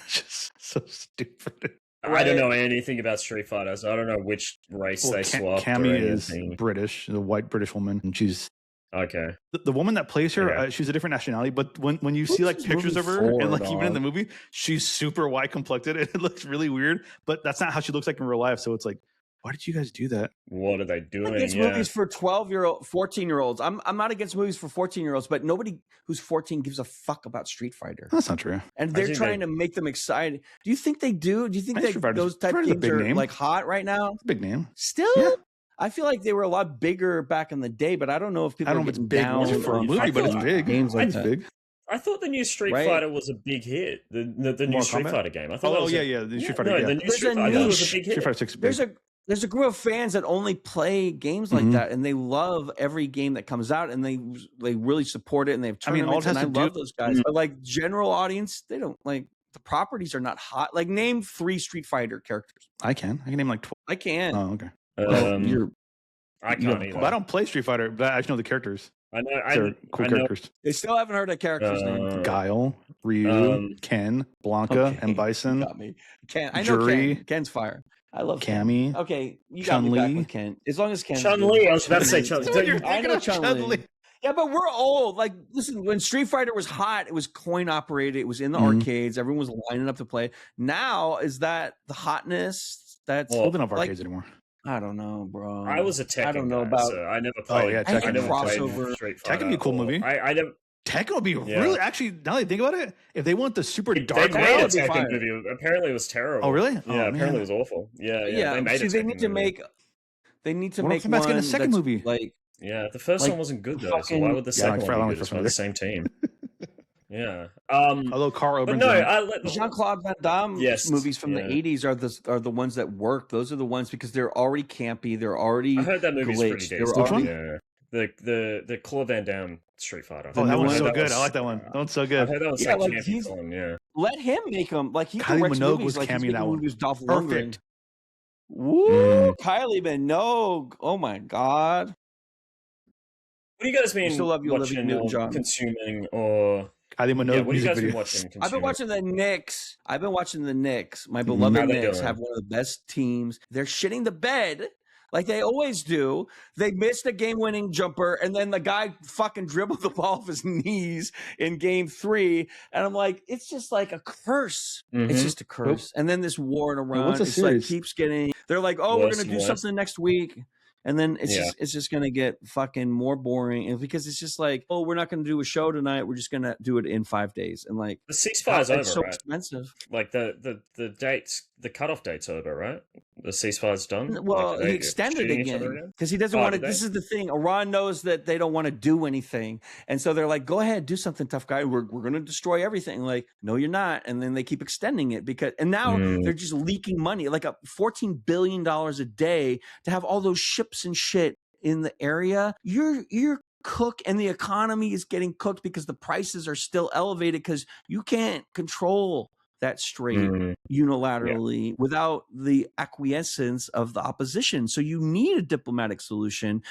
Just so stupid. I don't know anything about Street Fighter, so I don't know which race they swapped. Cammy is British, the white British woman, and she's okay. The woman that plays her, she's a different nationality, but when you see like pictures of her and like even in the movie, she's super white complected and it looks really weird. But that's not how she looks like in real life. So it's like, why did you guys do that? What are they doing? It's movies for 14-year-olds. I'm not against movies for 14-year-olds, but nobody who's 14 gives a fuck about Street Fighter. That's not true. And they're trying to make them excited. Do you think they do? Do you think those type of games are like hot right now? Big name. Still? Yeah. I feel like they were a lot bigger back in the day, but I don't know if people are getting down for a movie, but it's big. Games like that. Big. I thought the new Street Right? Fighter was a big hit. The new Mortal Street Kombat? Fighter game. I thought. Oh, that was yeah, the Street Fighter. No, the new There's Street a Fighter. I thought it was a niche. big hit. Street Fighter 6 is big. There's a group of fans that only play games like that, and they love every game that comes out, and they really support it, and they have tournaments. I love those guys. But like general audience, they don't like the properties are not hot. Like name 3 Street Fighter characters. I can name like 12. I can. Oh, okay. I can't either. But I don't play Street Fighter, but I actually know the characters. I know. They're cool characters. They still haven't heard a character's name. Guile, Ryu, Ken, Blanca, and Bison. You got me. Ken. I know Ken. Ken's fire. I love Cammy. Ken. Okay, you got me back with Ken. As long as Ken's Chun-Li. I was about to say Chun-Li. I know Chun-Li. Yeah, but we're old. Like, listen, when Street Fighter was hot, it was coin operated. It was in the arcades. Everyone was lining up to play. Now, is that the hotness? That's holding up arcades anymore. I don't know, bro. I was a Tekken. I don't know guy, about. So I never played. Oh yeah, I never crossover. played Street Fighter. Tekken would be a cool movie. I never. Tekken would be really actually. Now that I think about it, if they want the super They dark, made a Tekken movie. Apparently, it was terrible. Oh really? Yeah, apparently it was awful. Yeah. They made a they need to make. They need to make one. Getting a second movie. Like the first one wasn't good though. So why would the second one be good? It's by the same team. Yeah. Although Carl Urban's Jean-Claude Van Damme movies from the 80s are the ones that work. Those are the ones because they're already campy. They're already. I heard that movie's pretty decent. Which one? Yeah. The Claude Van Damme Street Fighter. Oh, that one's so good. I like that one. That one's so good. I heard that was campy fun. Yeah. Let him make them. Like he Kylie directs Minogue movies was campy that one. Dolph Perfect. Lundgren. Woo! Kylie Minogue. Oh my god. What do you guys mean? We still love you, Olivia Newton-John. Consuming or Kylie Minogue what do you guys music been watching? I've been watching the Knicks. My beloved Knicks have one of the best teams. They're shitting the bed like they always do. They missed a game-winning jumper, and then the guy fucking dribbled the ball off his knees in game 3. And I'm like, it's just like a curse. It's just a curse. And then this war in Iran, it's like keeps getting. They're like, oh, we're gonna do something next week. And then it's just gonna get fucking more boring, and because it's just like, oh, we're not gonna do a show tonight. We're just gonna do it in 5 days, and like the ceasefire's over. It's so right? expensive. Like the dates, the cutoff date's over, right? The ceasefire's done. Well, he extended again because he doesn't want to. This is the thing. Iran knows that they don't want to do anything, and so they're like, "Go ahead, do something, tough guy. We're gonna destroy everything." Like, no, you're not. And then they keep extending it and now they're just leaking money, like $14 billion a day to have all those ships and shit in the area. You're cook, and the economy is getting cooked because the prices are still elevated because you can't control that straight unilaterally without the acquiescence of the opposition. So you need a diplomatic solution,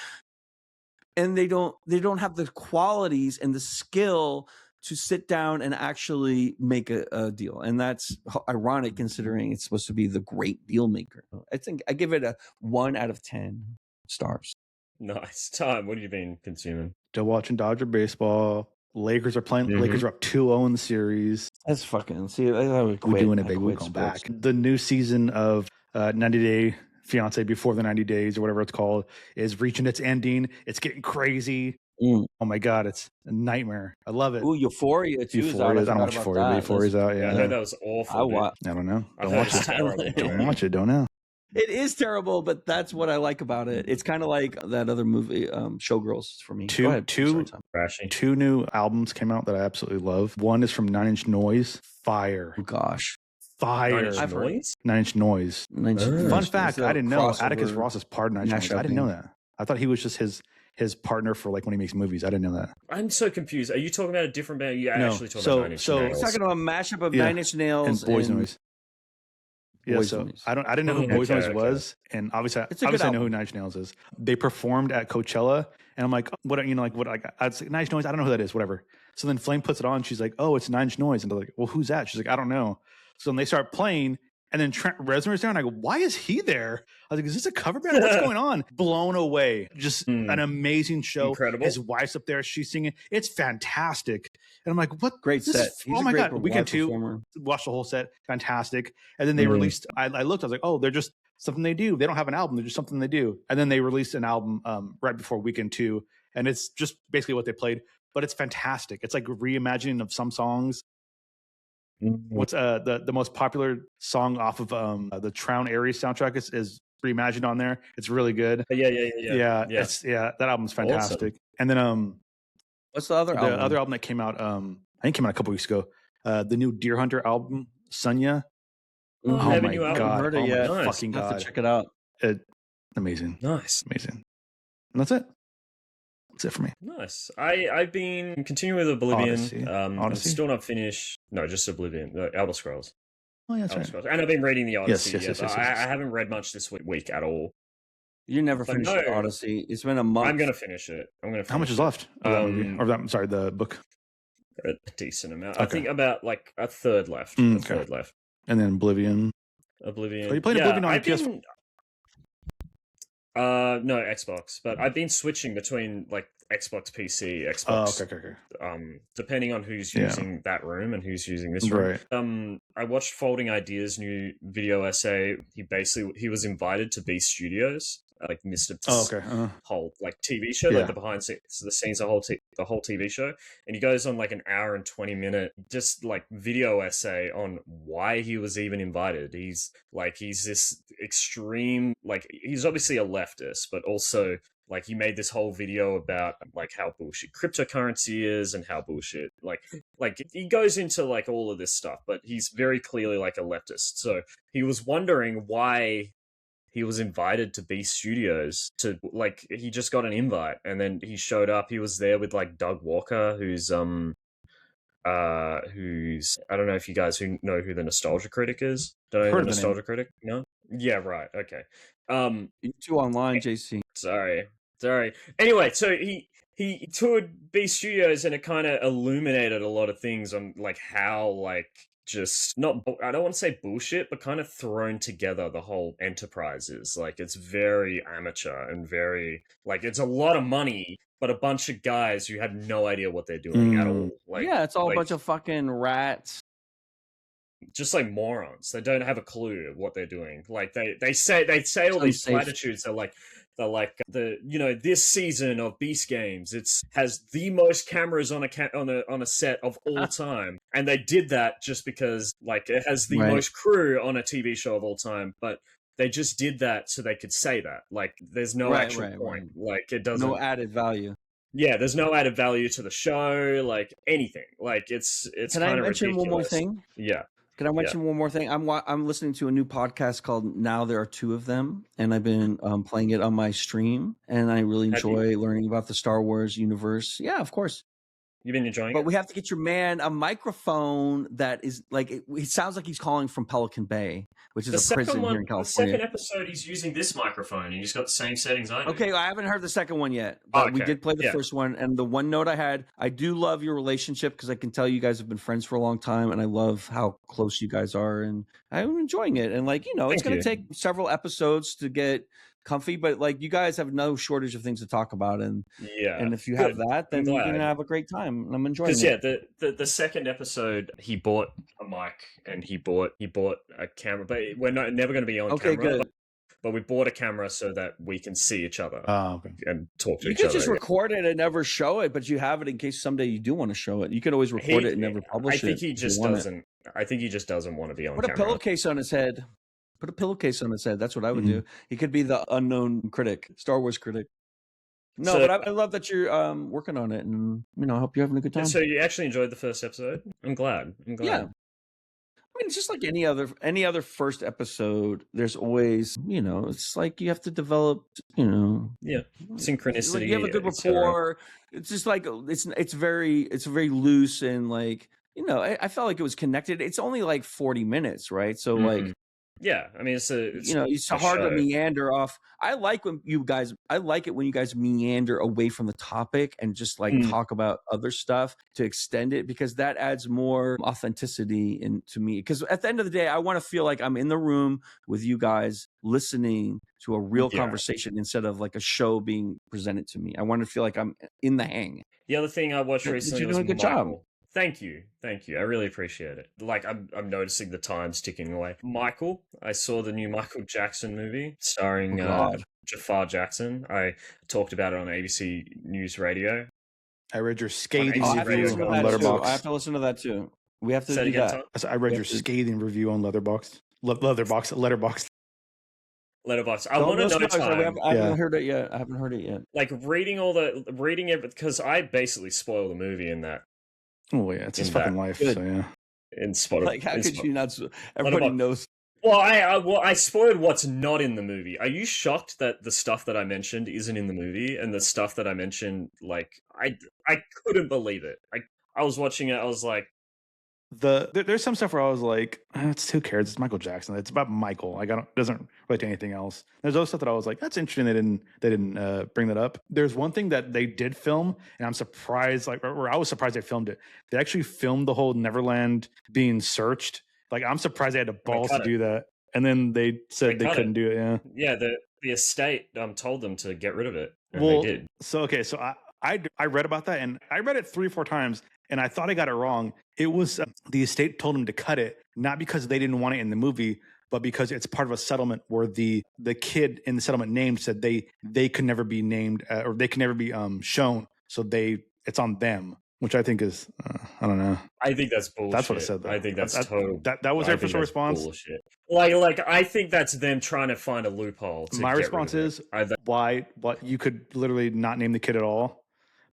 and they don't have the qualities and the skill to sit down and actually make a deal. And that's ironic considering it's supposed to be the great deal maker. I think I give it a 1 out of 10 stars. Nice. Time, what have you been consuming? Still watching Dodger baseball. Lakers are playing. Lakers are up 2-0 in the series. That's fucking. See, I would quit. We're doing it, baby. We're going back. The new season of 90 Day Fiance Before the 90 Days or whatever it's called is reaching its ending. It's getting crazy. Oh my god, it's a nightmare. I love it. Ooh, Euphoria too. Euphoria. I don't watch Euphoria. But Euphoria's out. Yeah, I heard that was awful. I don't know. Don't watch it. Don't watch it. Don't know. It is terrible, but that's what I like about it. It's kind of like that other movie, Showgirls, for me. Two new albums came out that I absolutely love. One is from 9 Inch Noise. Fire. Oh, gosh. Fire. 9 Inch Noise. Fun fact, I didn't know Atticus Ross is part of 9 Inch Noise. I didn't know that. I thought he was just his partner for like when he makes movies. I didn't know that. I'm so confused. Are you talking about a different band? You actually talking about 9 Inch Nails? He's talking about a mashup of 9 Inch Nails and Boys Noise. Yeah, so I didn't know who Boys Noise was, and obviously I know who 9 Inch Nails is. They performed at Coachella, and I'm like, I'd say 9 Inch Noise. I don't know who that is. Whatever. So then Flame puts it on. She's like, oh, it's 9 Inch Noise, and they're like, well, who's that? She's like, I don't know. So then they start playing. And then Trent Reznor's there, and I go, why is he there? I was like, is this a cover band? What's going on? Blown away. Just an amazing show. Incredible. His wife's up there. She's singing. It's fantastic. And I'm like, what? Great set. Oh my God. Weekend 2. Watched the whole set. Fantastic. And then they released, I looked, I was like, oh, they're just something they do. They don't have an album. They're just something they do. And then they released an album right before Weekend 2. And it's just basically what they played. But it's fantastic. It's like reimagining of some songs. What's the most popular song off of the Trown Aries soundtrack is reimagined on there. It's really good. Yeah. That album's fantastic. Awesome. And then what's the other album? The other album that came out I think it came out a couple weeks ago. The new Deer Hunter album, Sunya. Oh, Oh my new album. god! Heard it Oh yet. my Nice. fucking I'll have god! to check it out. Amazing, Nice. amazing. And that's it. That's it for me. Nice. I've been continuing with Oblivion. Odyssey. I'm Odyssey? still not finished. No, just Oblivion. Elder Scrolls. Oh, yeah, that's Elder right. Scrolls. And I've been reading the Odyssey. yes, but yes. I haven't read much this week at all. You never But finished no. Odyssey. It's been a month. I'm gonna finish it. How much is left? Of that movie? Or that, I'm sorry, the book. A decent amount. I Okay. think about like a third left. Okay. A third left. And then Oblivion. Oblivion. Oh, you played Oblivion on I've PS4? been- no, Xbox. But I've been switching between like Xbox PC, Oh, Xbox. okay. Depending on who's Yeah. using that room and who's using this room. Right. I watched Folding Ideas' new video essay. He was invited to Beast Studios, like Mr. Oh, okay. whole like TV show, Yeah. like the scenes, the whole TV show, and he goes on like an hour and 20-minute just like video essay on why he was even invited. He's this extreme, like he's obviously a leftist, but also like he made this whole video about like how bullshit cryptocurrency is and how bullshit like he goes into like all of this stuff, but he's very clearly like a leftist. So he was wondering why he was invited to B Studios to like he just got an invite and then he showed up. He was there with like Doug Walker, who's I don't know if you guys who know who the Nostalgia Critic is. Don't know Heard the of the Nostalgia Critic? No? Yeah, right. Okay. You two online, JC. Sorry. Anyway, so he toured B Studios and it kind of illuminated a lot of things on like how like just not, I don't want to say bullshit, but kind of thrown together the whole enterprise is. Like it's very amateur and very like it's a lot of money, but a bunch of guys who had no idea what they're doing at all. Like yeah, it's all like, a bunch of fucking rats. just like morons. They don't have a clue of what they're doing. Like they say all these platitudes. They're like this season of Beast Games has the most cameras on a set of all time, and they did that just because like it has the most crew on a TV show of all time, but they just did that so they could say that. Like there's no actual point. Like it doesn't. No added value. Yeah, there's no added value to the show. Like anything. Like it's. Can I mention ridiculous. one more thing? Yeah. Can I mention one more thing? I'm listening to a new podcast called Now There Are Two of Them, and I've been playing it on my stream, and I really enjoy learning about the Star Wars universe. Yeah, of course. You've been enjoying it? But we have to get your man a microphone that is like, it sounds like he's calling from Pelican Bay, which is a prison here in California. The second episode, he's using this microphone, and he's got the same settings I do. Okay, I haven't heard the second one yet, but we did play the first one. And the one note I do love your relationship because I can tell you guys have been friends for a long time, and I love how close you guys are, and I'm enjoying it. And like, it's going to take several episodes to get comfy, but like you guys have no shortage of things to talk about, and if you have that, then you're gonna have a great time, and I'm enjoying it. The second episode, he bought a mic and he bought a camera, but we're never going to be on camera. Good. But we bought a camera so that we can see each other and talk to each other. You could just record it and never show it, but you have it in case someday you do want to show it. You could always record it and never publish it. I think he just doesn't. I think he just doesn't want to be on camera. Put a pillowcase on his head. Put a pillowcase on his head. That's what I would do. He could be the unknown critic, Star Wars critic. No, but I love that you're working on it, and I hope you're having a good time. So you actually enjoyed the first episode? I'm glad. Yeah. I mean, it's just like any other first episode. There's always, it's like you have to develop, synchronicity. Like you have a good rapport. It's just like it's very loose and like I felt like it was connected. It's only like 40 minutes, right? So like. Yeah, I mean, it's hard to meander off. I like it when you guys meander away from the topic and just like talk about other stuff to extend it, because that adds more authenticity to me. Because at the end of the day, I want to feel like I'm in the room with you guys listening to a real conversation instead of like a show being presented to me. I want to feel like I'm in the hang. The other thing I watched recently was a good job. Thank you. I really appreciate it. Like, I'm noticing the time's ticking away. Michael, I saw the new Michael Jackson movie starring Jafar Jackson. I talked about it on ABC News Radio. I read your scathing on review on Letterboxd. I have to listen to that too. We have to do that. I read your scathing review on Letterboxd. Letterboxd. I want to know time. I haven't heard it yet. Like reading it because I basically spoil the movie in that. Oh yeah, it's his fucking life. Good. So yeah. In Spotify. Like, how could you not? Everybody knows. Well, I spoiled what's not in the movie. Are you shocked that the stuff that I mentioned isn't in the movie, and the stuff that I mentioned, like, I couldn't believe it. I was watching it, I was like, there's some stuff where I was like, it's who cares? It's Michael Jackson. It's about Michael. Like, it doesn't relate to anything else. There's other stuff that I was like, that's interesting. They didn't bring that up. There's one thing that they did film, and I'm surprised. Or I was surprised they filmed it. They actually filmed the whole Neverland being searched. Like, I'm surprised they had the balls to do that. And then they said they couldn't do it. Yeah. Yeah. The estate told them to get rid of it, and they did. So I read about that, and I read it 3 or 4 times, and I thought I got it wrong. It was the estate told them to cut it, not because they didn't want it in the movie, but because it's part of a settlement where the kid in the settlement name said they could never be named or they could never be shown. So it's on them, which I think is I don't know. I think that's bullshit. That's what it said. Though. I think that's total. That was their official response. Bullshit. Like I think that's them trying to find a loophole. My response is why you could literally not name the kid at all.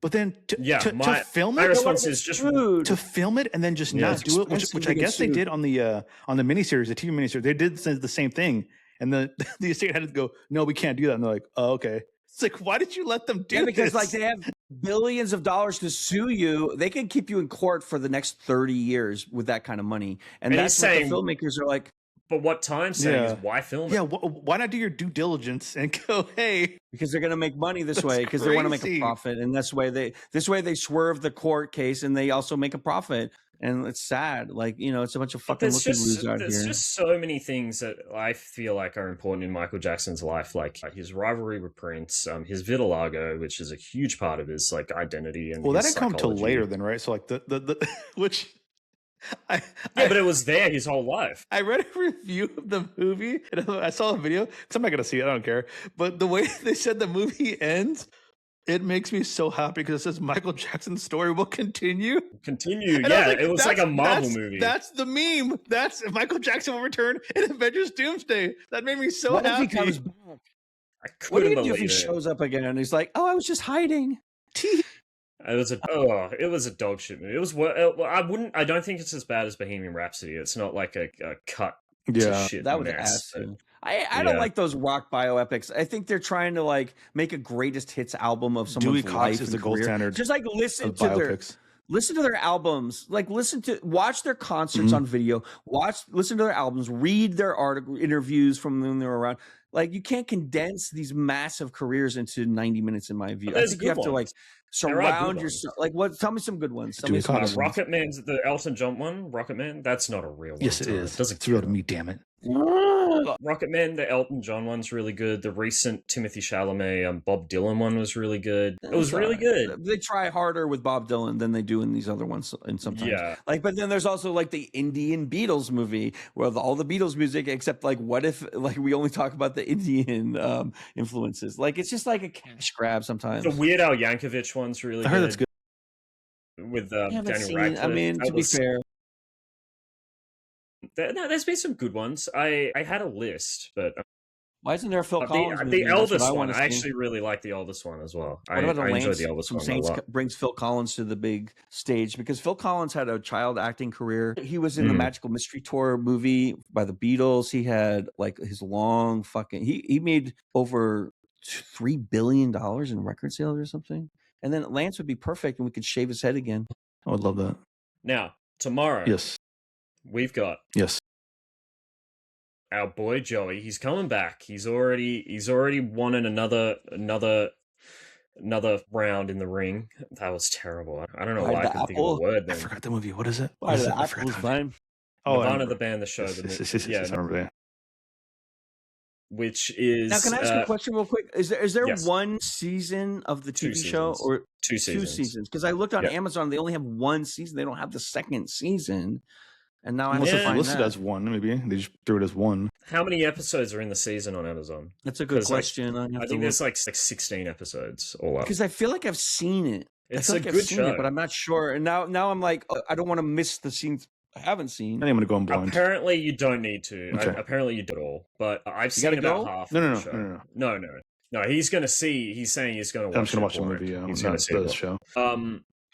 But then to film it, my response is just to film it and then just not do it, which I guess they did on the miniseries, the TV miniseries. They did the same thing, and the estate had to go, no, we can't do that. And they're like, oh, okay. It's like, why did you let them do because this? Like they have billions of dollars to sue you. They can keep you in court for the next 30 years with that kind of money, and that's what the filmmakers are like. But what time saying is why film it? Yeah, why not do your due diligence and go, hey? Because they're going to make money this way because they want to make a profit, and this way they swerve the court case and they also make a profit. And it's sad, like it's a bunch of fucking looky-loos out here. There's just so many things that I feel like are important in Michael Jackson's life, like his rivalry with Prince, his vitiligo, which is a huge part of his like identity and. Well, that didn't come till later, then, right? So like the which. But it was there his whole life. I read a review of the movie and I saw a video because I'm not gonna see it. I don't care. But the way they said the movie ends, it makes me so happy because it says Michael Jackson's story will continue. Yeah, it was like a Marvel movie. That's the meme. That's Michael Jackson will return in Avengers Doomsday. That made me so happy. If he comes back? What do you do if he shows up again and he's like, "Oh, I was just hiding." It was a dog shit movie. It was. I don't think it's as bad as Bohemian Rhapsody. It's not like a cut. Yeah, to shit that was mess. I don't like those rock bioepics. I think they're trying to like make a greatest hits album of someone's life is the gold standard. Just like listen to their albums, like watch their concerts on video, listen to their albums, read their interviews from when they're around. Like you can't condense these massive careers into 90 minutes, in my view. I think you have to like surround yourself. Like tell me some good ones. Rocket Man's the Elton John one. Rocket Man, that's not a real one. Yes, it is. It's real to me, damn it. Rocket Man, the Elton John one's really good. The recent Timothy Chalamet, Bob Dylan one was really good. It was really good. They try harder with Bob Dylan than they do in these other ones. And sometimes, but then there's also like the Indian Beatles movie where all the Beatles music, except like what if like we only talk about the Indian influences? Like it's just like a cash grab sometimes. The Weird Al Yankovic one's really good. I heard that's good. With Daniel Radcliffe. I mean, to be fair. There's been some good ones. I had a list, but why isn't there a Phil Collins movie? The Eldest one. I actually really like the Eldest one as well. What about I enjoyed the Eldest one Saints a lot. Brings Phil Collins to the big stage because Phil Collins had a child acting career. He was in the Magical Mystery Tour movie by the Beatles. He had like his long fucking. He made over $3 billion in record sales or something. And then Lance would be perfect, and we could shave his head again. I would love that. Now tomorrow, we've got our boy Joey. He's coming back. He's already won another round in the ring. That was terrible. I don't know why I couldn't think of a word then. I forgot the movie. What is it? Why the Apple's fine? Nirvana, the band, the show. I remember that. Which is now? Can I ask you a question real quick? Is there one season of the TV show or two seasons? Because I looked on Amazon, they only have one season. They don't have the second season. And now I have to find listed as one. Maybe they just threw it as one. How many episodes are in the season on Amazon? That's a good question. I think there's like 16 episodes all up. Because I feel like I've seen it. It's a good show, but I'm not sure. And now I'm like, I don't want to miss the scenes I haven't seen. I think I'm gonna go on blind. Apparently, you don't need to. Okay. Apparently, you do it all. But I've seen about half. No. He's saying he's gonna. I'm just gonna watch the movie. Yeah, he's gonna see the show.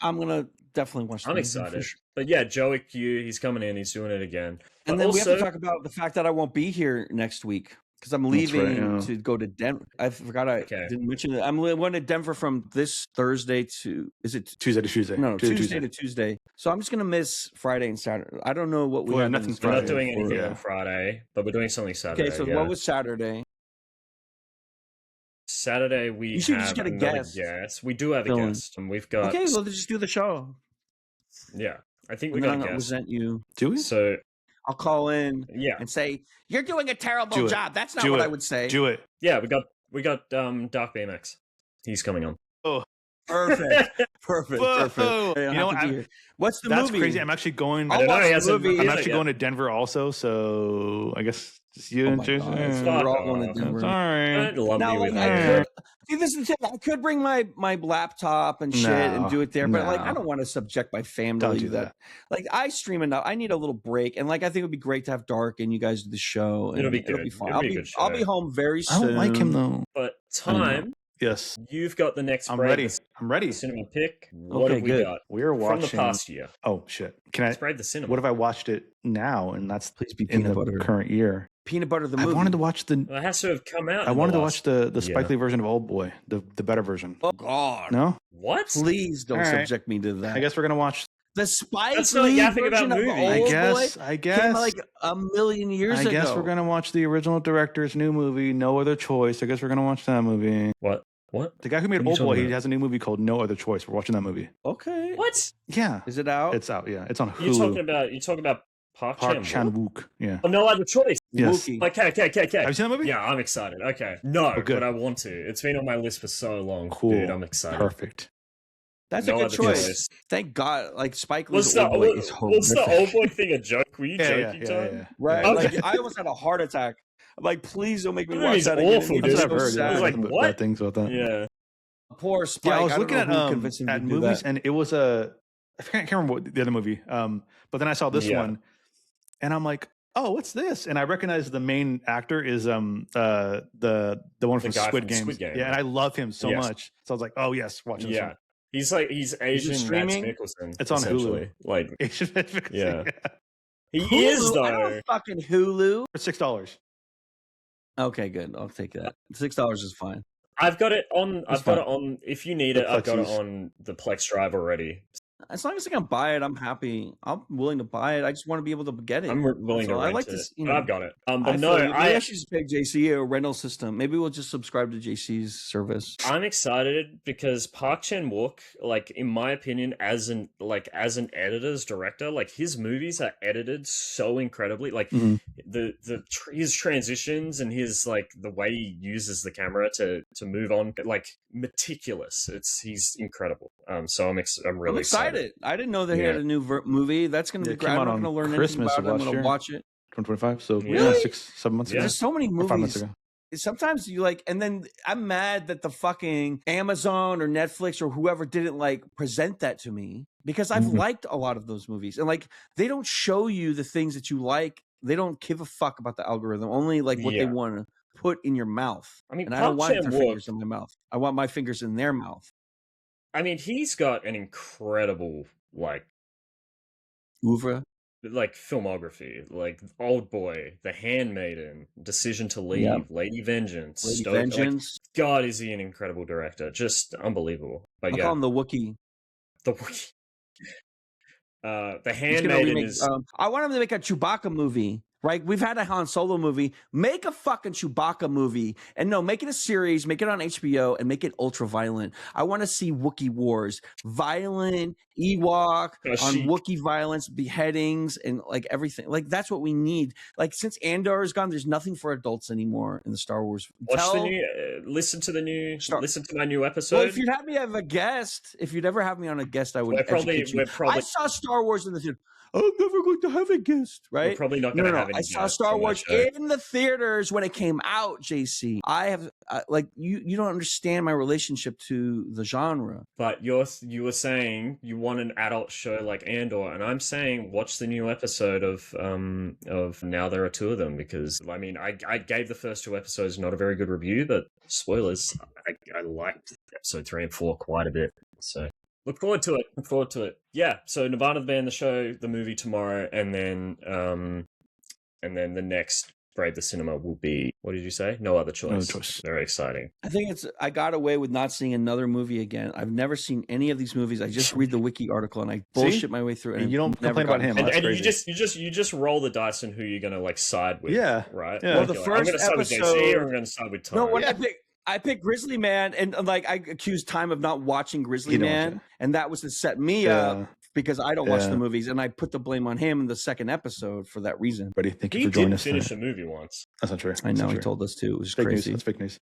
I'm gonna definitely watch. I'm excited. But yeah, Joey Q, he's coming in. He's doing it again. And then we have to talk about the fact that I won't be here next week because I'm leaving to go to Denver. I forgot I didn't mention it. I'm going to Denver from this Thursday to Tuesday to Tuesday? No, Tuesday to Tuesday. So I'm just going to miss Friday and Saturday. I don't know what we have. Nothing. We're not doing anything on Friday, but we're doing something Saturday. Okay, so what was Saturday? Saturday we should have just get a guest. guest. We do have a guest, and we've got. Okay, well, just do the show. Yeah, I think we got a guest. Resent you. Do we? So I'll call in. Yeah. And say you're doing a terrible job. That's not what I would say. Do it. Yeah, we got Dark BMX. He's coming on. Oh. Perfect. You know what? What's the That's movie? crazy. I'm actually going. I don't know. I'm actually going to Denver also. So I guess just you and Jason. We're all going to Denver. Sorry. See, this is the thing. I could bring my laptop and shit and do it there, but like I don't want to subject my family. Don't do that. Like I stream enough. I need a little break, and like I think it would be great to have Dark and you guys do the show. And it'll be good. It'll be fun. I'll be home very soon. I don't like him though. But time. Yes. You've got the next. I'm ready. I'm ready. Cinema pick. What have we got? We're watching from the past year. Oh shit! Can I spread the cinema? What if I watched it now? And that's please be in the current year. Peanut Butter the movie. I wanted to watch the. It has to have come out. I wanted to watch the Spike Lee version of Old Boy, the better version. Oh God! No. What? Please don't subject me to that. I guess we're gonna watch the Spike Lee version of Old Boy. I guess like a million years ago. I guess we're gonna watch the original director's new movie, No Other Choice. I guess we're gonna watch that movie. What? The guy who made Old Boy, he has a new movie called No Other Choice. We're watching that movie. Okay. What? Yeah. Is it out? It's out. Yeah. It's on Hulu. You're talking about Park Chan-wook. Yeah. Oh, No Other Choice. Yes. Okay. Have you seen that movie? Yeah, I'm excited. Okay. No, but I want to. It's been on my list for so long. Cool. Dude, I'm excited. Perfect. That's a good choice. Thank God. Like Spike Lee's Old Boy is horrific. Was the Old Boy thing a joke? Were you joking, Tom? Yeah. Right. Okay. Like I almost had a heart attack. I'm like, please don't make me watch that awful, again. dude. I've heard. I was like, what? Bad things about that. Yeah. Poor Spike. Yeah, I was looking at movies, that. and it was I can't remember what the other movie. But then I saw this one, and I'm like, oh, what's this? And I recognize the main actor is the one from Squid Game. Yeah, and I love him so much. So I was like, oh yes, watching this one. He's Asian Mads Mikkelsen. It's on Hulu. Like Asian Mads Mikkelsen. Yeah. He Hulu? is though. I don't fucking Hulu. For $6. Okay, good. I'll take that. $6 is fine. I've got it on. I've got it on. If you need it, I've got it on the Plex drive already. As long as I can buy it, I'm happy. I'm willing to buy it. I just want to be able to get it. I'm willing to rent I like it. this. But I've got it. But I should just pick JC a rental system. Maybe we'll just subscribe to JC's service. I'm excited because Park Chan-wook, like in my opinion, as an editor's director, like his movies are edited so incredibly. Like his transitions and his like the way he uses the camera to move on, like meticulous. He's incredible. So I'm really excited. I didn't know that he had a new movie. That's going to be great. I'm not going to learn Christmas anything about it. I'm going to watch it. 2025. So really? 6-7 months ago. There's so many movies. 5 months ago. Sometimes you like, and then I'm mad that the fucking Amazon or Netflix or whoever didn't like present that to me because I've liked a lot of those movies and like they don't show you the things that you like. They don't give a fuck about the algorithm. Only like what they want to put in your mouth. I mean, and I don't want their fingers in my mouth. I want my fingers in their mouth. I mean, he's got an incredible oeuvre, like filmography, like Old Boy, The Handmaiden, Decision to Leave, Lady Vengeance, Vengeance. Like, God, is he an incredible director? Just unbelievable. But I'll call him the Wookiee. The Wookiee. The Handmaiden is. I want him to make a Chewbacca movie. Right? We've had a Han Solo movie. Make a fucking Chewbacca movie. And no, make it a series, make it on HBO, and make it ultra violent. I want to see Wookiee wars. Violent, Ewok, on Wookiee violence, beheadings, and like everything. Like that's what we need. Like since Andor is gone, there's nothing for adults anymore in the Star Wars. Listen to my new episode. Well, if you'd have me have a guest, if you'd ever have me on a guest, I would educate you. I saw Star Wars in the theater. I'm never going to have a guest, right? We're probably not going to have any. I saw Star Wars in the theaters when it came out, JC. I have, like, you don't understand my relationship to the genre. But you were saying you want an adult show like Andor, and I'm saying watch the new episode of Now There Are Two of Them, because, I mean, I gave the first 2 episodes not a very good review, but spoilers, I liked episode 3 and 4 quite a bit, so... Look forward to it. Look forward to it. Yeah. So Nirvana the band, the show, the movie tomorrow, and then the next Brave the Cinema will be, what did you say? No Other Choice. No Other Choice. Very exciting. I think I got away with not seeing another movie again. I've never seen any of these movies. I just read the wiki article and I bullshit my way through it. And you don't complain about him. And you just roll the dice on who you're gonna like side with. Yeah. Right. Yeah. Well, the Like, first I'm gonna side with episode, JC, or I'm gonna side with Tom. No, what I picked Grizzly Man, and like I accused Time of not watching Grizzly Man, and that was to set me up because I don't watch the movies, and I put the blame on him in the second episode for that reason. Buddy, thank you for joining us. He didn't finish a movie once. That's not true. I know, he told us to. It was fake crazy. News. That's fake news.